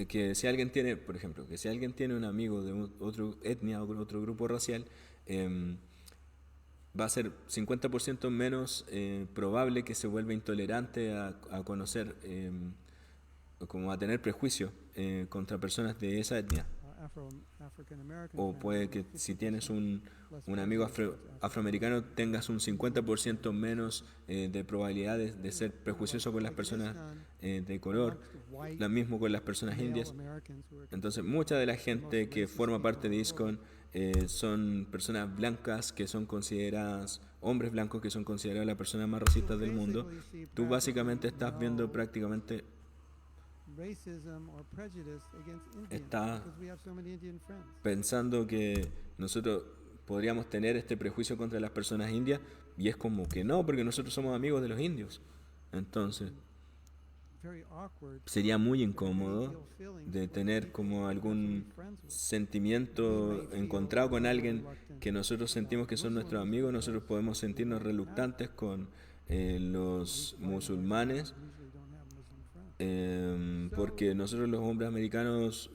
S1: que si alguien tiene, por ejemplo, que si alguien tiene un amigo de otra etnia o otro grupo racial, va a ser 50% menos probable que se vuelva intolerante a conocer como a tener prejuicio contra personas de esa etnia.
S2: African American
S1: O puede que si tienes un amigo afroamericano tengas un 50% menos de probabilidades de ser prejuicioso con las personas de color, lo mismo con las personas indias. Entonces, mucha de la gente que forma parte de ISKCON son personas blancas que son consideradas, hombres blancos que son consideradas las personas más racistas del mundo. Tú básicamente estás viendo prácticamente, estás pensando que nosotros podríamos tener este prejuicio contra las personas indias y es como que no, porque nosotros somos amigos de los indios. Entonces, sería muy incómodo de tener como algún sentimiento encontrado con alguien que nosotros sentimos que son nuestros amigos. Nosotros podemos sentirnos reluctantes con los musulmanes porque nosotros los hombres americanos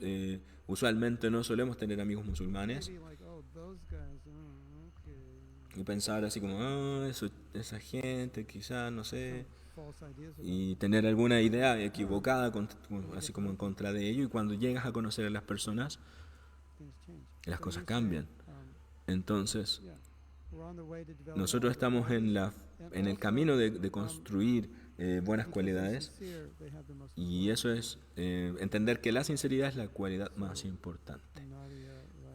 S1: usualmente no solemos tener amigos musulmanes y pensar así como, esa gente quizás, no sé, y tener alguna idea equivocada, así como en contra de ello, y cuando llegas a conocer a las personas, las cosas cambian. Entonces, nosotros estamos en el camino de construir buenas cualidades, y eso es entender que la sinceridad es la cualidad más importante.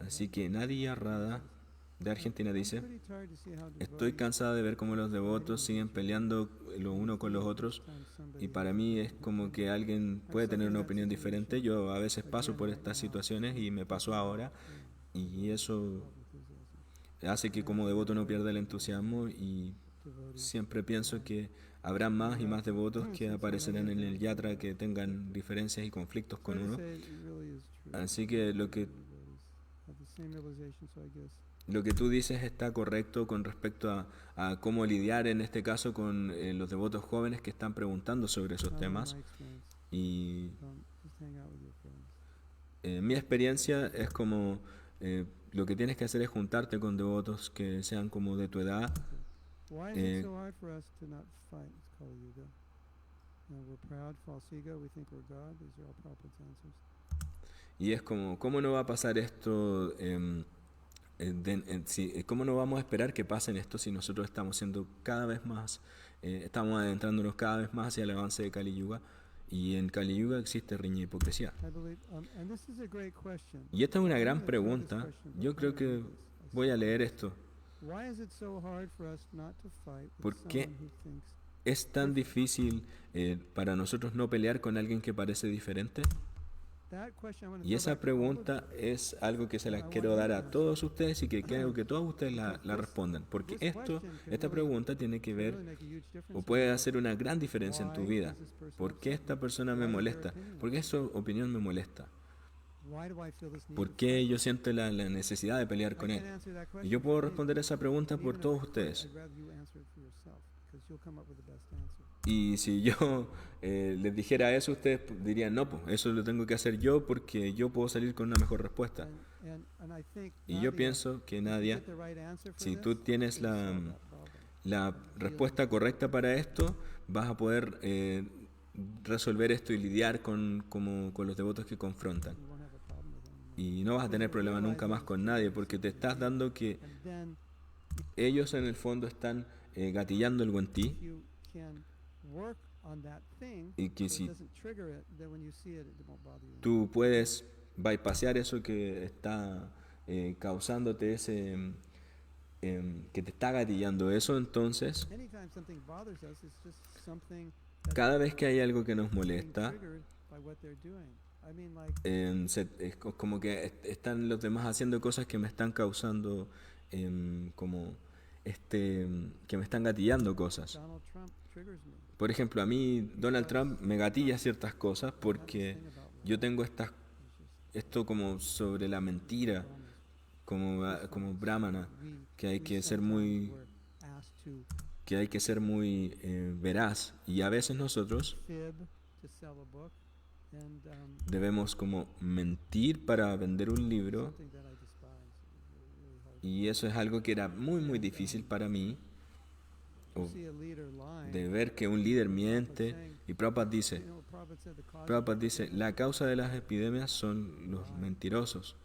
S1: Así que Nadia Rada de Argentina dice: estoy cansada de ver cómo los devotos siguen peleando lo uno con los otros, y para mí es como que alguien puede tener una opinión diferente. Yo a veces paso por estas situaciones y me pasó ahora, y eso hace que como devoto no pierda el entusiasmo, y siempre pienso que habrá más y más devotos que aparecerán en el yatra que tengan diferencias y conflictos con uno. Así que lo que tú dices está correcto con respecto a cómo lidiar en este caso con los devotos jóvenes que están preguntando sobre esos temas. Y mi experiencia es como lo que tienes que hacer es juntarte con devotos que sean como de tu edad. Y es como, ¿cómo no va a pasar esto? ¿Cómo no vamos a esperar que pasen esto si nosotros estamos siendo cada vez más, estamos adentrándonos cada vez más hacia el avance de Kali Yuga? Y en Kali Yuga existe riña e hipocresía. Y esta es una gran pregunta. Yo creo que voy a leer esto. ¿Por qué es tan difícil para nosotros no pelear con alguien que parece diferente? Y esa pregunta es algo que se las quiero dar a todos ustedes y que quiero que todos ustedes la respondan. Porque esta pregunta tiene que ver o puede hacer una gran diferencia en tu vida. ¿Por qué esta persona me molesta? ¿Por qué su opinión me molesta? ¿Por qué yo siento la necesidad de pelear con él? Y yo puedo responder esa pregunta por todos ustedes. Y si yo les dijera eso, ustedes dirían, no, pues eso lo tengo que hacer yo porque yo puedo salir con una mejor respuesta. Y yo pienso que Nadia, si tú tienes la respuesta correcta para esto, vas a poder resolver esto y lidiar con los devotos que confrontan. Y no vas a tener problema nunca más con nadie porque te estás dando que ellos en el fondo están gatillando algo en ti, y que si tú puedes bypassear eso que está causándote ese que te está gatillando eso, entonces cada vez que hay algo que nos molesta, es como que están los demás haciendo cosas que me están causando como que me están gatillando cosas. Por ejemplo, a mí Donald Trump me gatilla ciertas cosas porque yo tengo esto como sobre la mentira, como brahmana, que hay que ser muy veraz, y a veces nosotros debemos como mentir para vender un libro, y eso es algo que era muy muy difícil para mí, de ver que un líder miente. Y Prabhupada dice,
S2: Prabhupada said the cause of
S1: Prabhupada dice,
S2: epidemics
S1: la causa de las epidemias son los mentirosos,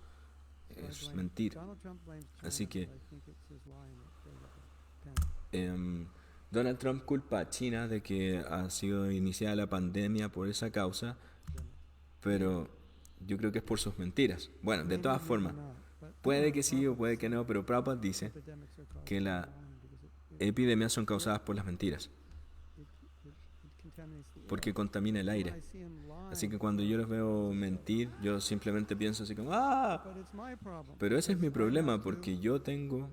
S2: So I
S1: es
S2: blame
S1: mentir.
S2: Donald Trump blames China,
S1: Así que
S2: but I think it's his lying that created the pandemic.
S1: Donald Trump culpa a China de que ha sido iniciada la pandemia por esa causa, pero yo creo que es por sus mentiras. Bueno, de
S2: Maybe,
S1: todas
S2: maybe
S1: formas,
S2: not, but
S1: puede que sí o
S2: Prabhupada
S1: puede que
S2: said
S1: no, pero Prabhupada dice
S2: epidemics are caused
S1: que
S2: by
S1: las
S2: lying because
S1: epidemias son causadas por las mentiras,
S2: it contaminates the
S1: porque
S2: air.
S1: contamina el
S2: So when
S1: aire.
S2: I see him
S1: Así
S2: lying,
S1: que cuando yo los veo mentir, yo simplemente pienso así como, ¡ah!
S2: but it's my problem
S1: Pero ese es mi
S2: because I
S1: problema
S2: have to
S1: porque yo tengo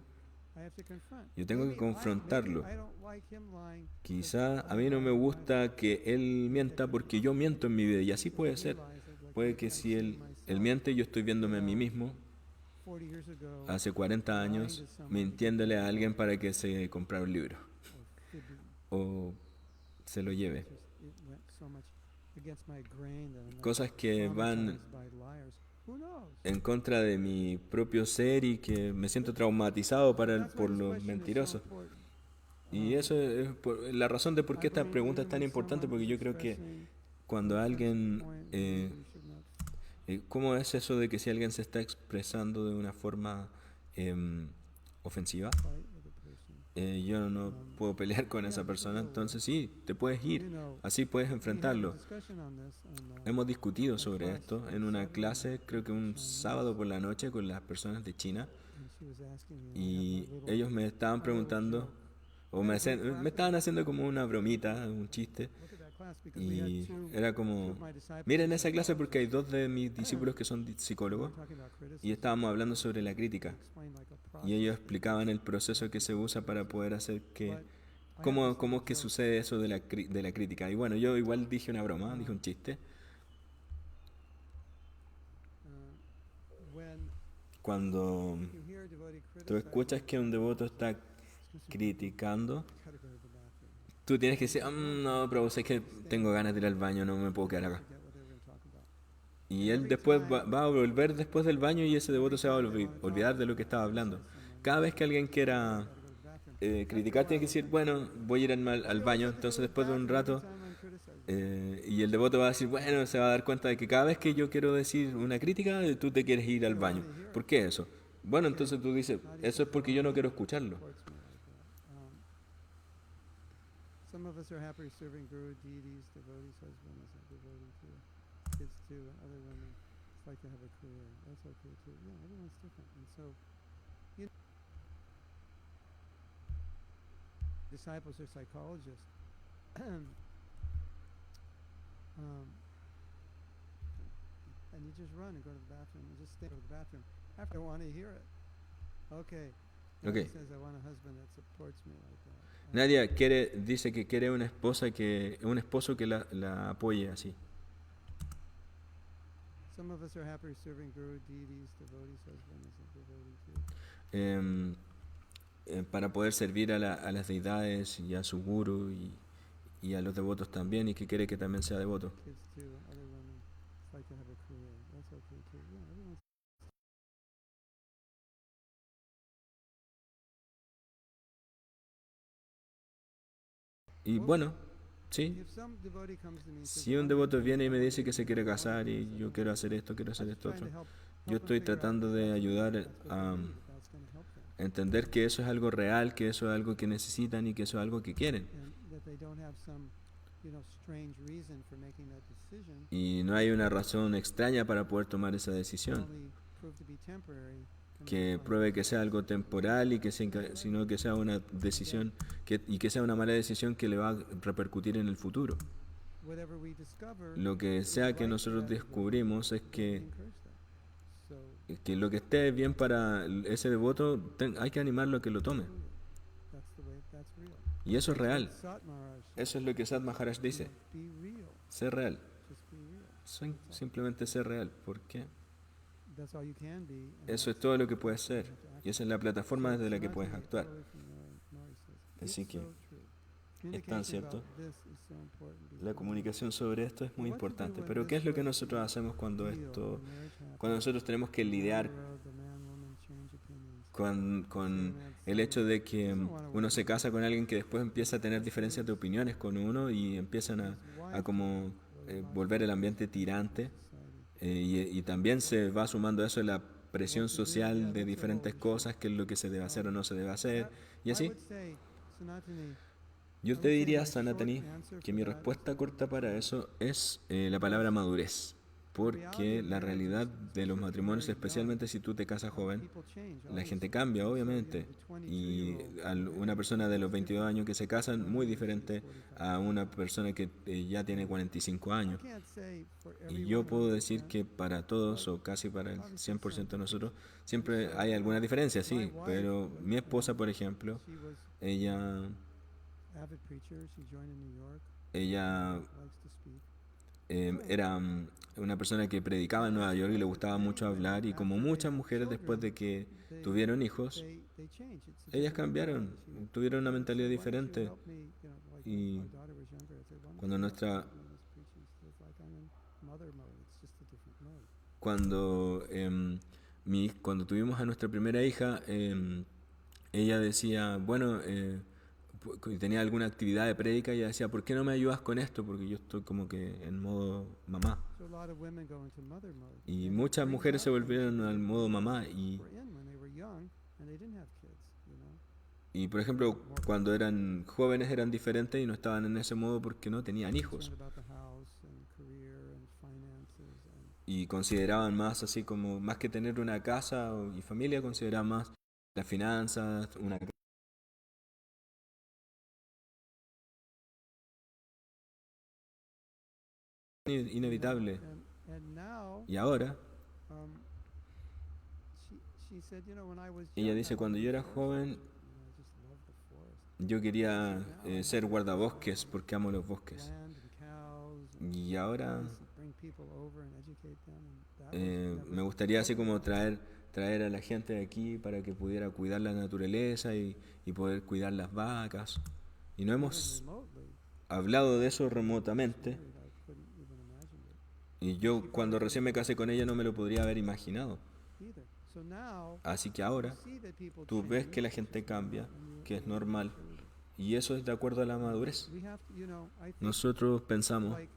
S2: confront.
S1: que confrontarlo.
S2: Maybe I don't like him lying because
S1: Quizá a
S2: I
S1: mí no me
S2: lie in my
S1: gusta que él mienta porque yo miento en mi vida y así puede ser. Puede que si él miente, yo estoy viéndome a mí mismo
S2: 40 years ago
S1: hace 40 años mintiéndole a alguien para que se comprara un libro
S2: or fibbing.
S1: o se lo lleve.
S2: It went so much against my grain that I'm not
S1: Cosas que van
S2: traumatized by liars. Who knows?
S1: en contra de mi propio ser y que me siento traumatizado
S2: That's why
S1: por
S2: this
S1: los
S2: question is so
S1: mentirosos.
S2: important.
S1: Y eso es la razón de por qué
S2: I
S1: esta
S2: believe
S1: pregunta es
S2: even
S1: tan
S2: when
S1: importante,
S2: someone
S1: porque
S2: is
S1: yo creo que
S2: expressing
S1: cuando
S2: an offensive
S1: alguien...
S2: point, maybe we should not
S1: ¿Cómo es eso de que si alguien se está expresando de una forma ofensiva,
S2: fight with a person.
S1: yo no puedo pelear con esa persona? Entonces sí, te puedes ir,
S2: You know,
S1: así puedes
S2: we had a
S1: enfrentarlo.
S2: discussion on this on,
S1: Hemos discutido sobre
S2: class
S1: esto
S2: on
S1: en una
S2: Saturday
S1: clase,
S2: night
S1: creo que
S2: with
S1: un
S2: Chinese,
S1: sábado por la noche con las personas de China,
S2: and she was asking me, and I
S1: y
S2: had my little,
S1: ellos me estaban
S2: my little
S1: preguntando,
S2: joke.
S1: o
S2: I
S1: me,
S2: had a great
S1: me
S2: class
S1: estaban
S2: that
S1: haciendo como una bromita, un chiste,
S2: look at that class because we had
S1: y
S2: two
S1: era
S2: of
S1: como,
S2: my disciples
S1: miren
S2: who
S1: esa clase porque hay
S2: psychologists.
S1: dos de mis discípulos que son
S2: We were
S1: psicólogos,
S2: talking about
S1: y
S2: criticism.
S1: estábamos hablando sobre la
S2: They
S1: crítica.
S2: explained like a
S1: Y
S2: process
S1: ellos
S2: that
S1: explicaban el
S2: happens
S1: proceso que se usa para poder hacer que...
S2: But I have
S1: ¿Cómo,
S2: this
S1: cómo
S2: little
S1: es que
S2: joke.
S1: sucede eso de de la crítica? Y bueno, yo igual dije una broma, dije un chiste.
S2: When
S1: Cuando
S2: you hear a devotee
S1: tú escuchas que un devoto está
S2: excuse me,
S1: criticando,
S2: I gotta go to the bathroom.
S1: tú tienes que decir, no, pero sé que tengo ganas de ir al baño, no me puedo quedar acá.
S2: Forget what they were going to talk about.
S1: Y él después va a volver después del baño y ese devoto se va a olvidar de lo que estaba hablando. Cada vez que alguien quiera
S2: Gotta go to the bathroom.
S1: criticar, tiene que decir, bueno, voy a ir al baño. Entonces después de un rato, y el devoto va a decir, bueno, se va a dar cuenta de que cada vez que yo quiero decir una crítica, tú te quieres ir al baño. ¿Por qué eso? Bueno, entonces tú dices, eso es porque yo no quiero escucharlo.
S2: Some of us are happy serving guru, deities, devotees, husbands, and devotee too. Kids too, and other women. It's like to have a career. That's okay too. Yeah, everyone's different. And so, you know, disciples are psychologists. And you just run and go to the bathroom and just stay to the bathroom. After I want to hear it. Okay.
S1: Okay.
S2: He says I want a husband that supports me like that.
S1: Nadia dice que quiere un esposo que la apoye así.
S2: Some of us are happy serving guru, deities, devotees, husbands, and devotee too.
S1: Para poder servir a las deidades y a su guru y a los devotos también, y que quiere que también sea devoto.
S2: Kids too, other women. It's like to have a career. That's okay too. Yeah, everyone's.
S1: Y bueno, sí,
S2: If some devotee comes to me and says,
S1: si un devoto viene y me dice que se quiere casar y yo quiero hacer esto otro, yo estoy tratando de ayudar a entender que eso es algo real, que eso es algo que necesitan y que eso es algo que quieren. Y no hay una razón extraña para poder tomar esa decisión que pruebe que sea algo temporal y sino que sea una decisión y que sea una mala decisión que le va a repercutir en el futuro. Lo que sea que nosotros descubrimos es que lo que esté bien para ese devoto hay que animarlo a que lo tome. Y eso es real. Eso es lo que Sat Maharaj dice. Ser real. Simplemente ser real. ¿Por qué? Eso es todo lo que puedes ser. Y esa es la plataforma desde la que puedes actuar. Así que es tan cierto. La comunicación sobre esto es muy importante. Pero ¿qué es lo que nosotros hacemos cuando nosotros tenemos que lidiar con el hecho de que uno se casa con alguien que después empieza a tener diferencias de opiniones con uno y empiezan a como volver el ambiente tirante.
S2: society.
S1: Y también se va sumando a eso la presión social de diferentes cosas, qué es lo que se debe hacer o no se debe hacer, y
S2: I
S1: así.
S2: would say, Sanatani,
S1: Yo
S2: I
S1: te
S2: would say
S1: diría,
S2: my short
S1: Sanatani,
S2: answer
S1: que
S2: for
S1: mi
S2: that is
S1: respuesta corta para
S2: maturity.
S1: eso es la palabra madurez.
S2: The reality
S1: Porque
S2: of
S1: la realidad
S2: marriages,
S1: de los
S2: especially if you're
S1: matrimonios,
S2: married young,
S1: especialmente si tú te casas joven,
S2: people change,
S1: la gente
S2: obviously.
S1: cambia,
S2: And so,
S1: obviamente.
S2: the 22-year-old
S1: Y
S2: getting
S1: una
S2: married
S1: persona de los
S2: is
S1: 22
S2: different
S1: años que se casan,
S2: than
S1: muy
S2: one who's
S1: diferente
S2: 45
S1: a
S2: years
S1: una
S2: old.
S1: persona que ya tiene 45
S2: I
S1: años.
S2: can't say for
S1: Y yo
S2: everyone
S1: puedo decir
S2: 100%,
S1: que para todos,
S2: but
S1: o casi para el
S2: obviously some
S1: 100% de nosotros,
S2: differences. And
S1: siempre
S2: so,
S1: hay alguna diferencia,
S2: my
S1: sí.
S2: wife
S1: Pero
S2: was,
S1: mi esposa, por ejemplo,
S2: she was
S1: ella,
S2: avid preacher. She joined in New York.
S1: ella
S2: Likes to speak.
S1: era una persona que predicaba en Nueva York y le gustaba
S2: Many
S1: mucho
S2: women,
S1: hablar, y como
S2: after they
S1: muchas
S2: had
S1: mujeres después de
S2: children,
S1: que
S2: they
S1: tuvieron hijos,
S2: they change. It's a
S1: ellas
S2: different
S1: cambiaron,
S2: mentality. She would
S1: tuvieron una
S2: say,
S1: mentalidad
S2: why don't you
S1: diferente.
S2: help me, like when
S1: Y
S2: my daughter was younger, I said, why don't
S1: cuando
S2: you help me
S1: nuestra
S2: with this preaching stuff? Like I'm in mother mode. It's just a different mode.
S1: cuando cuando tuvimos a nuestra primera hija, ella decía, bueno, tenía alguna actividad de prédica y ella decía, ¿por qué no me ayudas con esto? Porque yo estoy como que en modo mamá.
S2: So a lot of women go into mother mode.
S1: Y
S2: And it
S1: muchas
S2: brings
S1: mujeres se
S2: out things
S1: volvieron
S2: that
S1: al
S2: they
S1: modo mamá. Y,
S2: were in when they were young and they didn't have kids.
S1: y por ejemplo, cuando eran jóvenes eran diferentes y no estaban en ese modo porque no tenían hijos.
S2: Concerned about the house and career and finances and
S1: Y consideraban más así como, más que tener una casa y familia, consideraban más las finanzas, una inevitable.
S2: and now
S1: Y ahora,
S2: um, she said, when I was
S1: ella
S2: young, I
S1: dice, cuando
S2: wanted
S1: yo
S2: to be
S1: era
S2: a forest
S1: joven,
S2: ranger. I just loved the forest.
S1: yo quería
S2: Now I have
S1: ser
S2: this
S1: guardabosques
S2: desire
S1: porque amo los bosques.
S2: land and cows and
S1: Y ahora
S2: bring people over and educate them. And that
S1: me
S2: was
S1: gustaría así como
S2: totally
S1: traer a la gente de aquí para que pudiera cuidar la naturaleza y poder cuidar las vacas. Y no
S2: even
S1: hemos
S2: remotely
S1: hablado de eso remotamente.
S2: married. I couldn't even imagine it
S1: Y yo cuando recién me casé con ella no me lo podría haber imaginado.
S2: either. So now
S1: Así que
S2: you
S1: ahora
S2: see that people
S1: tú ves que la
S2: change,
S1: gente cambia, que es
S2: and you
S1: normal.
S2: maturity.
S1: Y eso es de acuerdo a la madurez.
S2: We have to, I think
S1: Nosotros pensamos
S2: like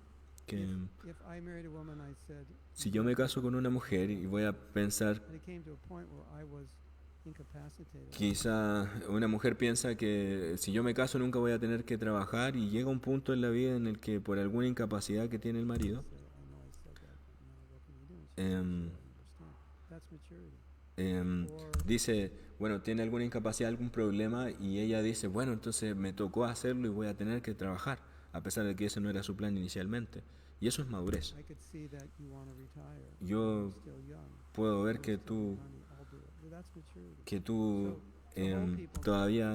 S1: que
S2: if I married a woman, I said,
S1: si yo me caso con una mujer y voy a pensar,
S2: and it came to a point where I was incapacitated.
S1: quizá una mujer piensa que si yo me caso nunca voy a tener que trabajar, y llega un punto en la vida en el que por alguna incapacidad que tiene el marido,
S2: So I know I said that, but now what can you do? And she said,
S1: em,
S2: "Sure, I understand." That's maturity. Or
S1: dice, bueno, tiene alguna incapacidad, algún problema, y ella dice, bueno, entonces me tocó hacerlo y voy a tener que trabajar, a pesar de que ese no era su plan inicialmente. Y eso es madurez.
S2: I could see that you want to retire.
S1: Yo
S2: You're still young.
S1: puedo ver
S2: You're
S1: que
S2: still
S1: tú,
S2: honey, I'll do it. Well, that's maturity.
S1: que tú
S2: So old people
S1: todavía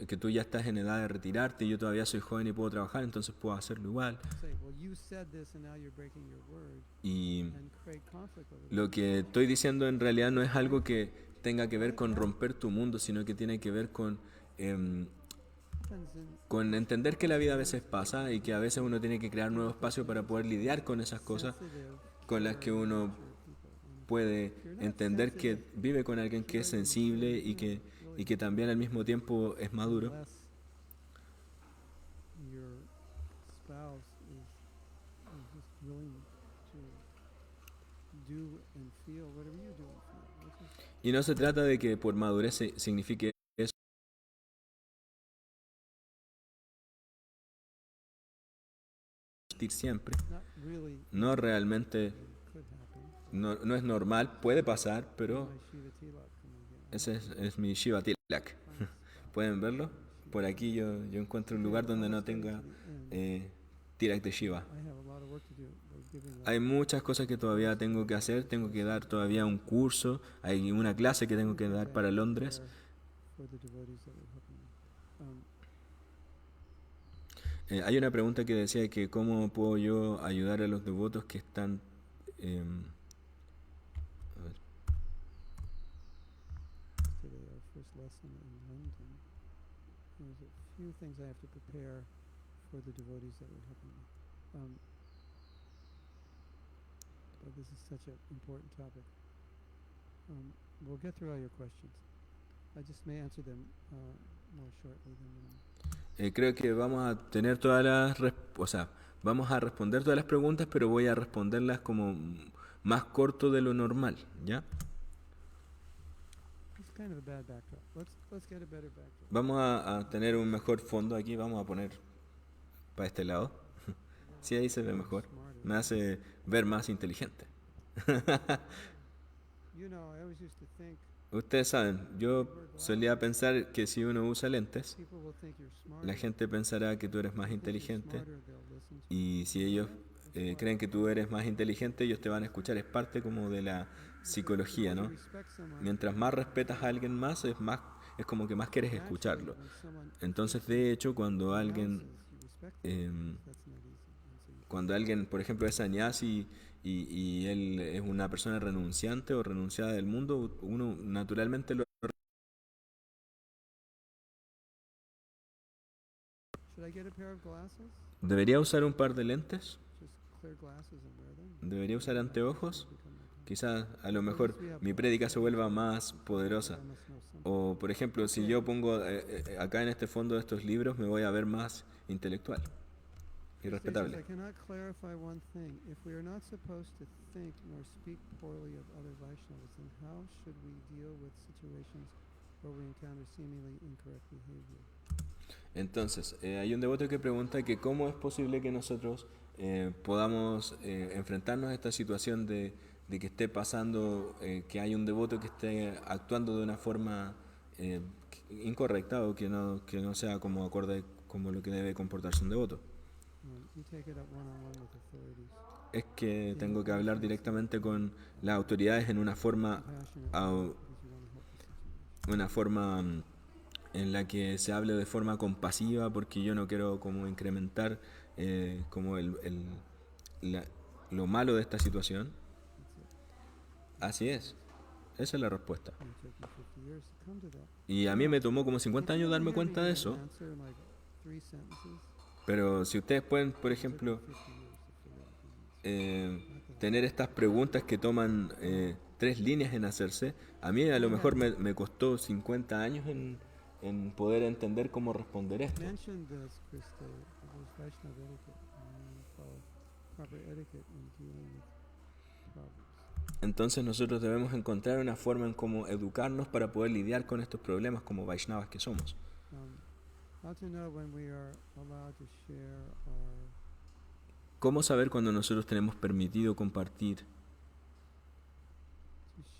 S1: que tú ya estás en edad de retirarte, y yo todavía soy joven y puedo trabajar, entonces puedo hacerlo igual.
S2: say, well, you said this and now you're breaking your word
S1: Y
S2: and create conflict over
S1: lo que estoy diciendo en realidad no es algo que tenga que ver con romper tu mundo, sino que tiene que ver con entender que la vida a veces pasa y que a veces uno tiene que crear nuevos espacios para poder lidiar con esas cosas con las que uno puede entender que vive con alguien que es sensible y que también al mismo tiempo es maduro.
S2: Unless your spouse is just willing to do and feel whatever you do and feel. Which is
S1: Y no se trata de que por madurez signifique eso siempre.
S2: not really
S1: No realmente,
S2: could happen.
S1: no es normal, puede pasar, pero
S2: My Shiva Tilak coming again.
S1: ese es mi Shiva Tilak. ¿Pueden verlo? Por aquí yo encuentro un lugar donde no tenga Tilak de Shiva.
S2: I have a lot of work to do. We're giving
S1: Hay muchas cosas que todavía tengo que hacer, tengo que dar todavía un curso, hay una clase que tengo que dar para Londres.
S2: for the devotees that we're helping.
S1: Hay una pregunta que decía que cómo puedo yo ayudar a los devotos que están... a ver,
S2: Today, our first lesson in London. There's a few things I have to prepare for the devotees that we're helping. But this is such an important topic. We'll get through all your questions. I just may answer them more shortly than
S1: creo que vamos a tener todas las Vamos a responder todas las preguntas, pero voy a responderlas como más corto de lo normal, ¿ya?
S2: It's kind of a bad backdrop. Let's get a better backdrop.
S1: Vamos a tener un mejor fondo aquí, vamos a poner para este lado. Sí, ahí se ve mejor. Me hace ver más inteligente.
S2: You know, I always used to think
S1: Ustedes saben, yo solía pensar que si uno usa lentes,
S2: people will think you're smarter.
S1: la gente pensará que tú eres más
S2: Because you're
S1: inteligente
S2: smarter, they'll listen to
S1: y si ellos creen que tú eres más inteligente, ellos te van a escuchar. Es parte como de la psicología, ¿no?
S2: respect someone.
S1: Mientras más respetas a alguien más, es como que más quieres escucharlo.
S2: When someone
S1: Entonces, de hecho, cuando alguien,
S2: announces, you respect them.
S1: em,
S2: That's not easy. And so you
S1: cuando alguien, por ejemplo, es sannyasi y él es una persona renunciante o renunciada del mundo, uno naturalmente lo...
S2: Should I get a pair of glasses?
S1: ¿Debería usar un par de lentes?
S2: Just clear glasses and wear them?
S1: ¿Debería usar anteojos?
S2: Become like
S1: Quizás a lo mejor mi prédica se vuelva más poderosa.
S2: I must know something.
S1: O, por ejemplo, si yo pongo acá en este fondo de estos libros, me voy a ver más intelectual y
S2: He says, I
S1: respetable.
S2: cannot clarify one thing. If we are not supposed to think nor speak poorly of other Vaishnavas, then how should we deal with situations where we encounter seemingly incorrect behavior?
S1: Entonces, hay un devoto que pregunta que cómo es posible que nosotros podamos enfrentarnos a esta situación de que esté pasando, que hay un devoto que esté actuando de una forma incorrecta o que no sea como acorde como lo que debe comportarse un devoto.
S2: You take it up one-on-one with authorities.
S1: Es que tengo que hablar directamente con las autoridades en una forma,
S2: Compassionate
S1: au-
S2: because you want to help the situation.
S1: una forma en la que se hable de forma compasiva porque yo no quiero como incrementar como la- lo malo de esta situación.
S2: That's it.
S1: Así es, esa es la respuesta.
S2: And it took you 50 years to come to that.
S1: Y a mí me tomó como 50 años darme cuenta de eso,
S2: Answer in like 3 sentences.
S1: pero si ustedes pueden, por ejemplo,
S2: 50 years to figure out disease.
S1: tener estas preguntas que toman 3 líneas en hacerse, a mí a lo mejor me costó 50 años en poder entender cómo responder esto.
S2: Mention this, Krista. There's Vaishnava etiquette. And you follow proper etiquette in dealing with problems.
S1: Entonces nosotros debemos encontrar una forma en cómo educarnos para poder lidiar con estos problemas como Vaishnavas que somos.
S2: How to know when we are allowed to share our
S1: ¿Cómo saber cuando nosotros tenemos permitido compartir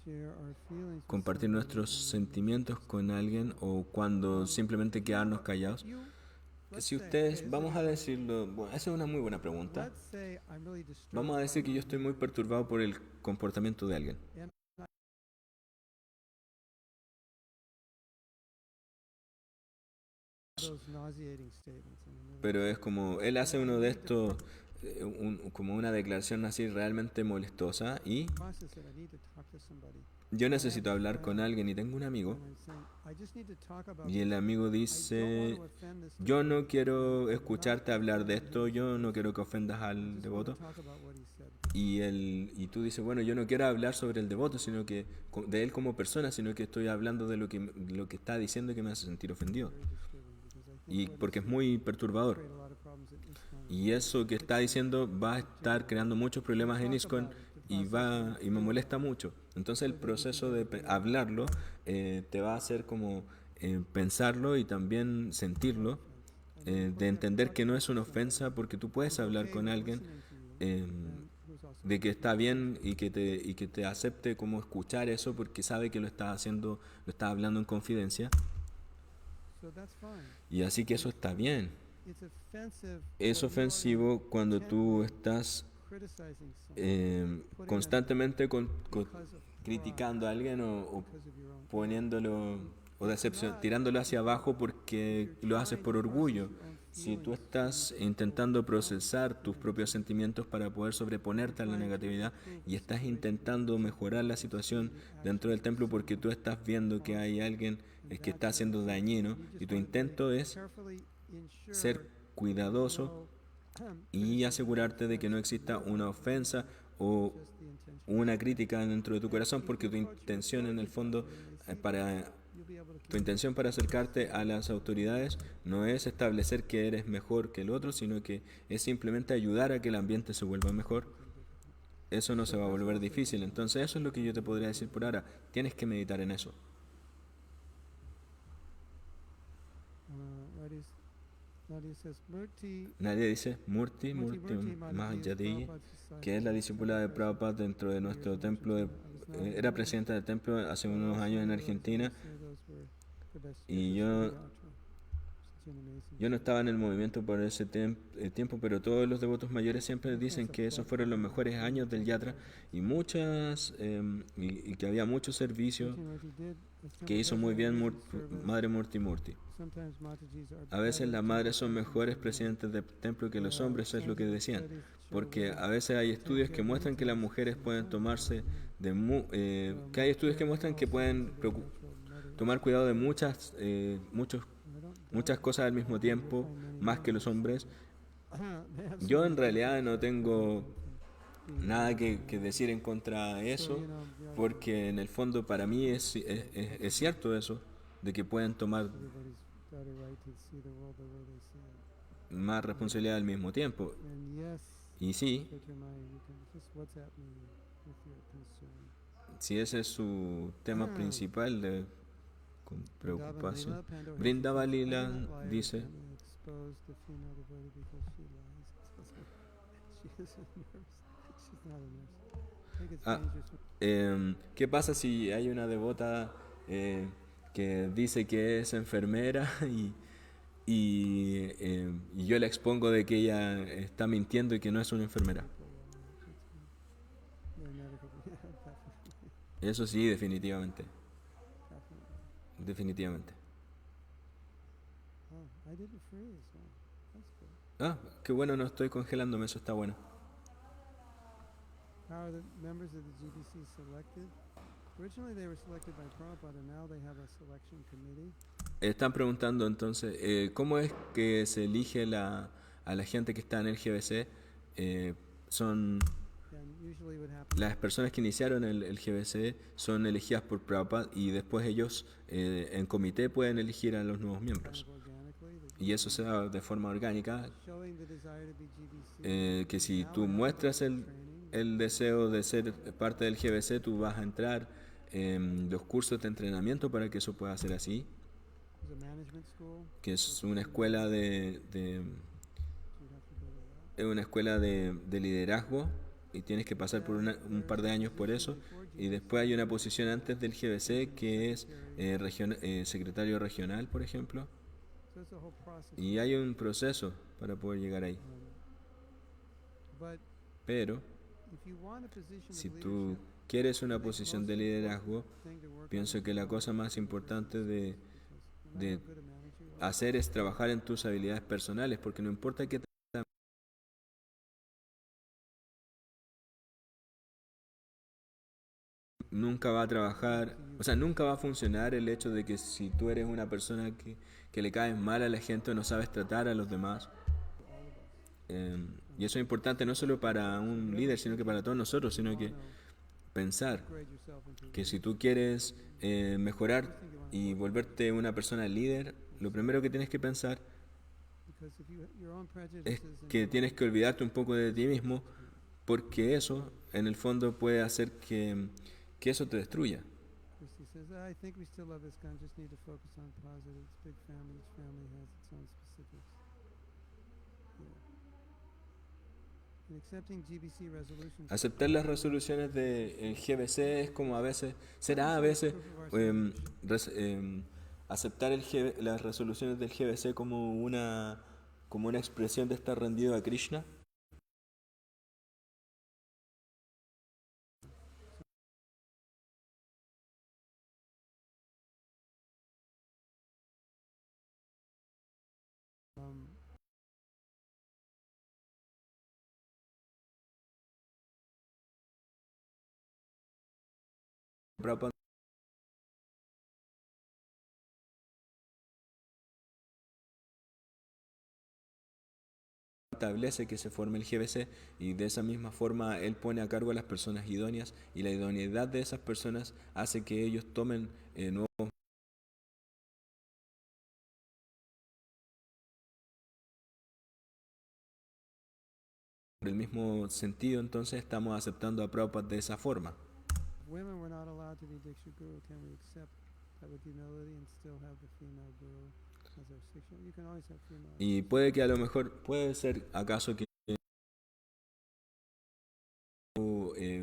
S2: feelings.
S1: compartir nuestros sentimientos con alguien o cuando simplemente quedarnos callados? Si ustedes, vamos a decirlo, bueno, esa es una muy buena pregunta. Vamos a decir que yo estoy muy perturbado por el comportamiento de alguien. Pero es como, él hace uno de estos, como una declaración así realmente molestosa y yo necesito hablar con alguien y tengo un amigo y el amigo dice, yo no quiero escucharte hablar de esto, yo no quiero que ofendas al devoto. Y tú dices, bueno, yo no quiero hablar sobre el devoto, sino que de él como persona, sino que estoy hablando de lo que está diciendo que me hace sentir ofendido. Y porque es muy perturbador. Y eso que está diciendo va a estar creando muchos problemas en ISKCON y me molesta mucho. Entonces el proceso de hablarlo te va a hacer como pensarlo y también sentirlo, de entender que no es una ofensa porque tú puedes hablar con alguien de que está bien y que te acepte como escuchar eso porque sabe que lo estás haciendo, lo estás hablando en confidencia. Y así que eso está bien. Es ofensivo cuando tú estás constantemente criticando a alguien o poniéndolo o tirándolo hacia abajo porque lo haces por orgullo. Si tú estás intentando procesar tus propios sentimientos para poder sobreponerte a la negatividad y estás intentando mejorar la situación dentro del templo porque tú estás viendo que hay alguien que está haciendo dañino y tu intento es ser cuidadoso y asegurarte de que no exista una ofensa o una crítica dentro de tu corazón porque tu intención en el fondo para
S2: you'll be able to
S1: Tu
S2: keep
S1: intención para acercarte a las autoridades no es establecer que eres mejor que el otro, sino que es simplemente ayudar a que el ambiente se vuelva mejor. Eso no se va a volver difícil. Entonces eso es lo que yo te podría decir por ahora. Tienes que meditar en eso.
S2: Nadia says, Murti
S1: Nadie dice Murti Mahayadi, que es la discípula de Prabhupada dentro de nuestro templo. Era presidenta del templo hace unos años en Argentina y yo no estaba en el movimiento por ese tiempo, pero todos los devotos mayores siempre dicen que esos fueron los mejores años del yatra y y que había mucho servicio que hizo muy bien Madre Murti Murti. A veces las madres son mejores presidentes del templo que los hombres, es lo que decían, porque a veces hay estudios que muestran que las mujeres pueden que hay estudios que muestran que pueden tomar cuidado de muchas cosas al mismo tiempo, más que los hombres. Yo en realidad no tengo nada que decir en contra de eso, porque en el fondo para mí es cierto eso, de que pueden tomar más responsabilidad al mismo tiempo. Y sí, si ese es su tema principal de preocupación. Brindavali dice, ¿qué pasa si hay una devota que dice que es enfermera y yo la expongo de que ella está mintiendo y que no es una enfermera? Eso sí, definitivamente. Definitivamente. Ah, qué bueno, no estoy congelándome, eso está bueno.
S2: How are the members of the GBC selected? Originally they were selected by Prabhupada, and now they have a selection committee.
S1: Están preguntando entonces, ¿cómo es que se elige a la gente que está en el GBC? Son las personas que iniciaron el GBC son elegidas por Prabhupada y después ellos en comité pueden elegir a los nuevos miembros. Y eso se da de forma orgánica, que si tú muestras el deseo de ser parte del GBC, tú vas a entrar en los cursos de entrenamiento para que eso pueda ser así, que es una escuela de liderazgo y tienes que pasar por un par de años por eso, y después hay una posición antes del GBC que es secretario regional, por ejemplo, y hay un proceso para poder llegar ahí. Pero si tú quieres una posición de liderazgo, pienso que la cosa más importante de hacer es trabajar en tus habilidades personales, porque no importa qué nunca va a trabajar, o sea, nunca va a funcionar el hecho de que si tú eres una persona que le caes mal a la gente o no sabes tratar a los demás. Y eso es importante no solo para un líder, sino que para todos nosotros, sino que pensar que si tú quieres mejorar y volverte una persona líder, lo primero que tienes que pensar es que tienes que olvidarte un poco de ti mismo, porque eso en el fondo puede hacer que eso te destruya. Aceptar las resoluciones del GBC es como será a veces aceptar las resoluciones del GBC como una expresión de estar rendido a Krishna. Prabhupada establece que se forme el GBC y de esa misma forma él pone a cargo a las personas idóneas y la idoneidad de esas personas hace que ellos tomen nuevos Por el mismo sentido, entonces estamos aceptando a Prabhupada de esa forma.
S2: If women were not allowed to be Diksha Guru, can we accept that with humility and still have the female guru as our Shiksha? You can always have female.
S1: Y puede que a lo mejor, puede ser acaso que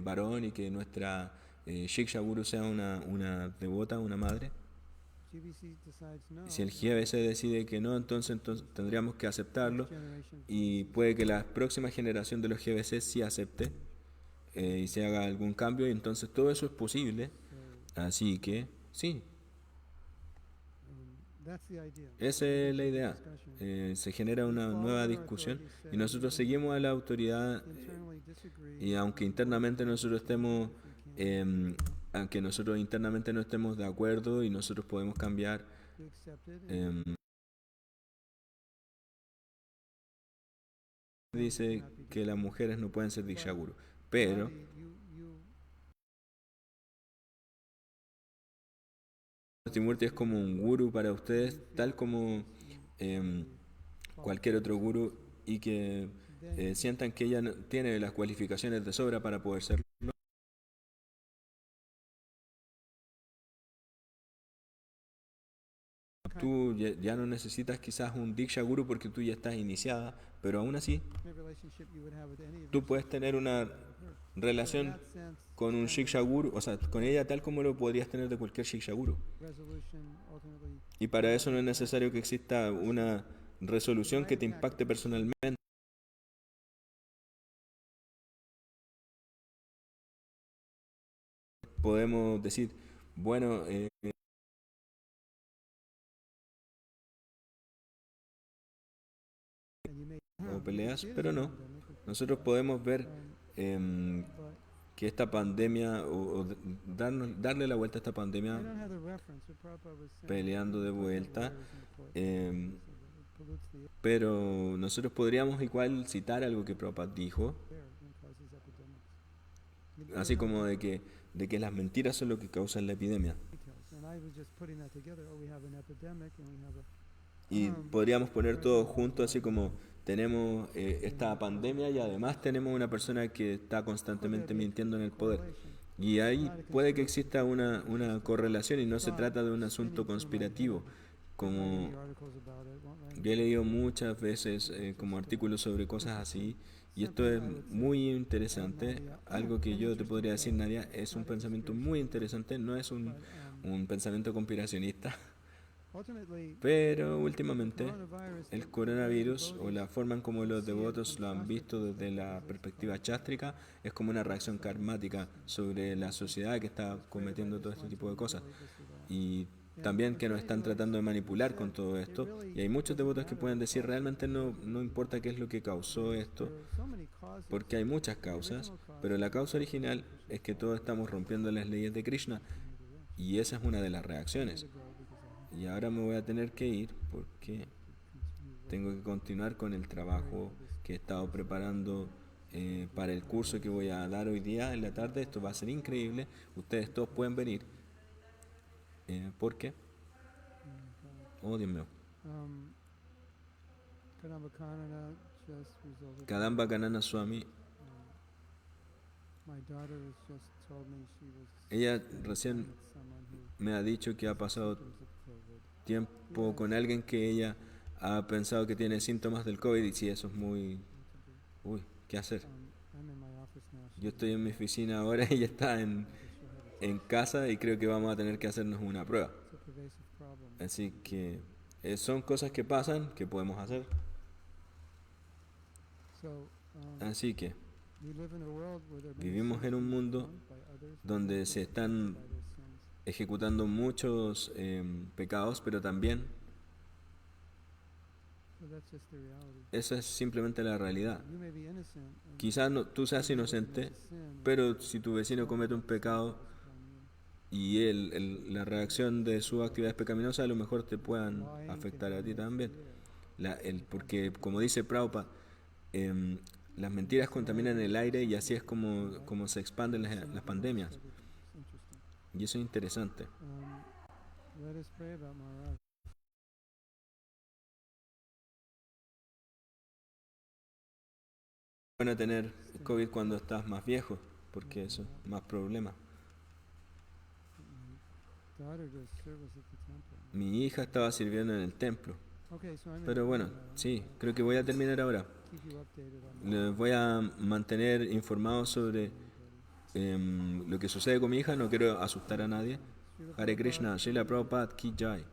S1: varón y que nuestra Shiksha Guru sea una devota, una madre.
S2: GBC decides no.
S1: Si el GBC decide que no, entonces tendríamos que aceptarlo.
S2: Generation
S1: Y puede que la próxima generación de los GBC sí acepte y se haga algún cambio, y entonces todo eso es posible.
S2: so,
S1: Así que sí,
S2: that's the idea.
S1: esa es la idea.
S2: Discussion.
S1: Se genera una nueva discusión y nosotros seguimos a la autoridad,
S2: Internally disagree.
S1: y aunque internamente nosotros estemos,
S2: If we can,
S1: aunque nosotros internamente no estemos de acuerdo y nosotros podemos cambiar,
S2: we accept it. And
S1: em, dice que las mujeres no pueden ser Diksha Guru, pero
S2: Bobby,
S1: Timurti es como un guru para ustedes, tal como em, cualquier otro guru, y que sientan que ella tiene las cualificaciones de sobra para poder serlo. Tú ya no necesitas quizás un Diksha Guru porque tú ya estás iniciada, pero aún así
S2: the relationship you would have with any of
S1: tú
S2: us.
S1: puedes tener una
S2: So in
S1: relación
S2: that sense,
S1: con un Shiksha Guru, o sea, con ella tal como lo podrías tener de cualquier Shiksha Guru.
S2: resolution ultimately
S1: Y para eso no es necesario que exista una resolución que te impacte personalmente. Podemos decir, bueno,
S2: and you may
S1: o peleas,
S2: see it as
S1: pero
S2: a
S1: no.
S2: pandemic,
S1: Nosotros podemos ver
S2: but
S1: que esta pandemia, o darle la vuelta a esta
S2: I
S1: pandemia,
S2: don't have the reference. What Prabhupada was saying.
S1: peleando de
S2: Talking about
S1: vuelta,
S2: wires in the court,
S1: em,
S2: so that it pollutes the air
S1: pero nosotros podríamos igual citar algo que Prabhupada dijo,
S2: and causes epidemics.
S1: así como de que las mentiras son lo que causan la epidemia.
S2: Details. And I was just putting that together. Oh, we have an epidemic and we have a
S1: Y podríamos poner todo junto, así como tenemos esta pandemia y además tenemos una persona que está constantemente mintiendo en el poder.
S2: correlation.
S1: Y ahí puede que exista una correlación y no se trata de un asunto conspirativo, como
S2: Many articles about it. Won't write
S1: yo he leído muchas veces como artículos sobre cosas así, y esto es muy interesante. Algo que yo te podría decir, Nadia, es un pensamiento muy interesante, no es un pensamiento conspiracionista,
S2: ultimately,
S1: pero últimamente
S2: coronavirus
S1: el coronavirus, o la forma en como los devotos lo han visto desde la perspectiva chástrica, es como una reacción karmática sobre la sociedad que está cometiendo todo este tipo de cosas. Y también que nos están tratando de manipular con todo esto. Y hay muchos devotos que pueden decir, realmente no importa qué es lo que causó esto,
S2: there are so many causes.
S1: porque hay muchas causas, pero la causa original es que todos estamos rompiendo las leyes de Krishna, y esa es una de las reacciones. Y ahora me voy a tener que ir porque tengo que continuar con el trabajo que he estado preparando para el curso que voy a dar hoy día en la tarde. Esto va a ser increíble. Ustedes todos pueden venir. ¿Por qué? Oh, Dios mío.
S2: Kadamba Kanana just resulted.
S1: Kadamba Kanana Swami,
S2: My daughter has just told me she was
S1: ella recién
S2: with someone who
S1: me ha dicho que ha pasado
S2: symptoms of COVID.
S1: tiempo con alguien que ella ha pensado que tiene síntomas del COVID, y sí, eso es muy... Uy, ¿qué hacer?
S2: I'm in my office now.
S1: Yo estoy en mi oficina ahora y ella está en casa, y creo que vamos a tener que hacernos una prueba.
S2: It's a pervasive problem.
S1: Así que son cosas que pasan, que podemos hacer.
S2: So,
S1: Así que
S2: we live in a world where there are many
S1: vivimos
S2: sins
S1: en un
S2: being
S1: mundo
S2: performed by others
S1: donde se están
S2: by their sins.
S1: ejecutando muchos pecados, pero también
S2: So that's just the reality.
S1: esa es simplemente la realidad.
S2: You may be innocent. And
S1: Quizás tú seas inocente,
S2: it's a sin,
S1: pero si tu vecino comete un pecado
S2: upon you.
S1: y la reacción de su actividad es pecaminosa, a lo mejor te puedan afectar a ti también. Porque como dice Prabhupada, las mentiras contaminan el aire, y así es como se expanden las pandemias.
S2: It's interesting.
S1: Y eso es interesante.
S2: Let us pray about Maharaj.
S1: bueno tener COVID cuando estás más viejo, porque eso es más problema.
S2: My daughter does service at the temple.
S1: Mi hija estaba sirviendo en el templo.
S2: Okay, so I'm
S1: Pero bueno, sí, creo que voy a terminar ahora.
S2: keep you updated on
S1: Les voy a mantener informados sobre lo que sucede con mi hija. No quiero asustar a nadie. Hare Krishna, Srila Prabhupada Ki Jai.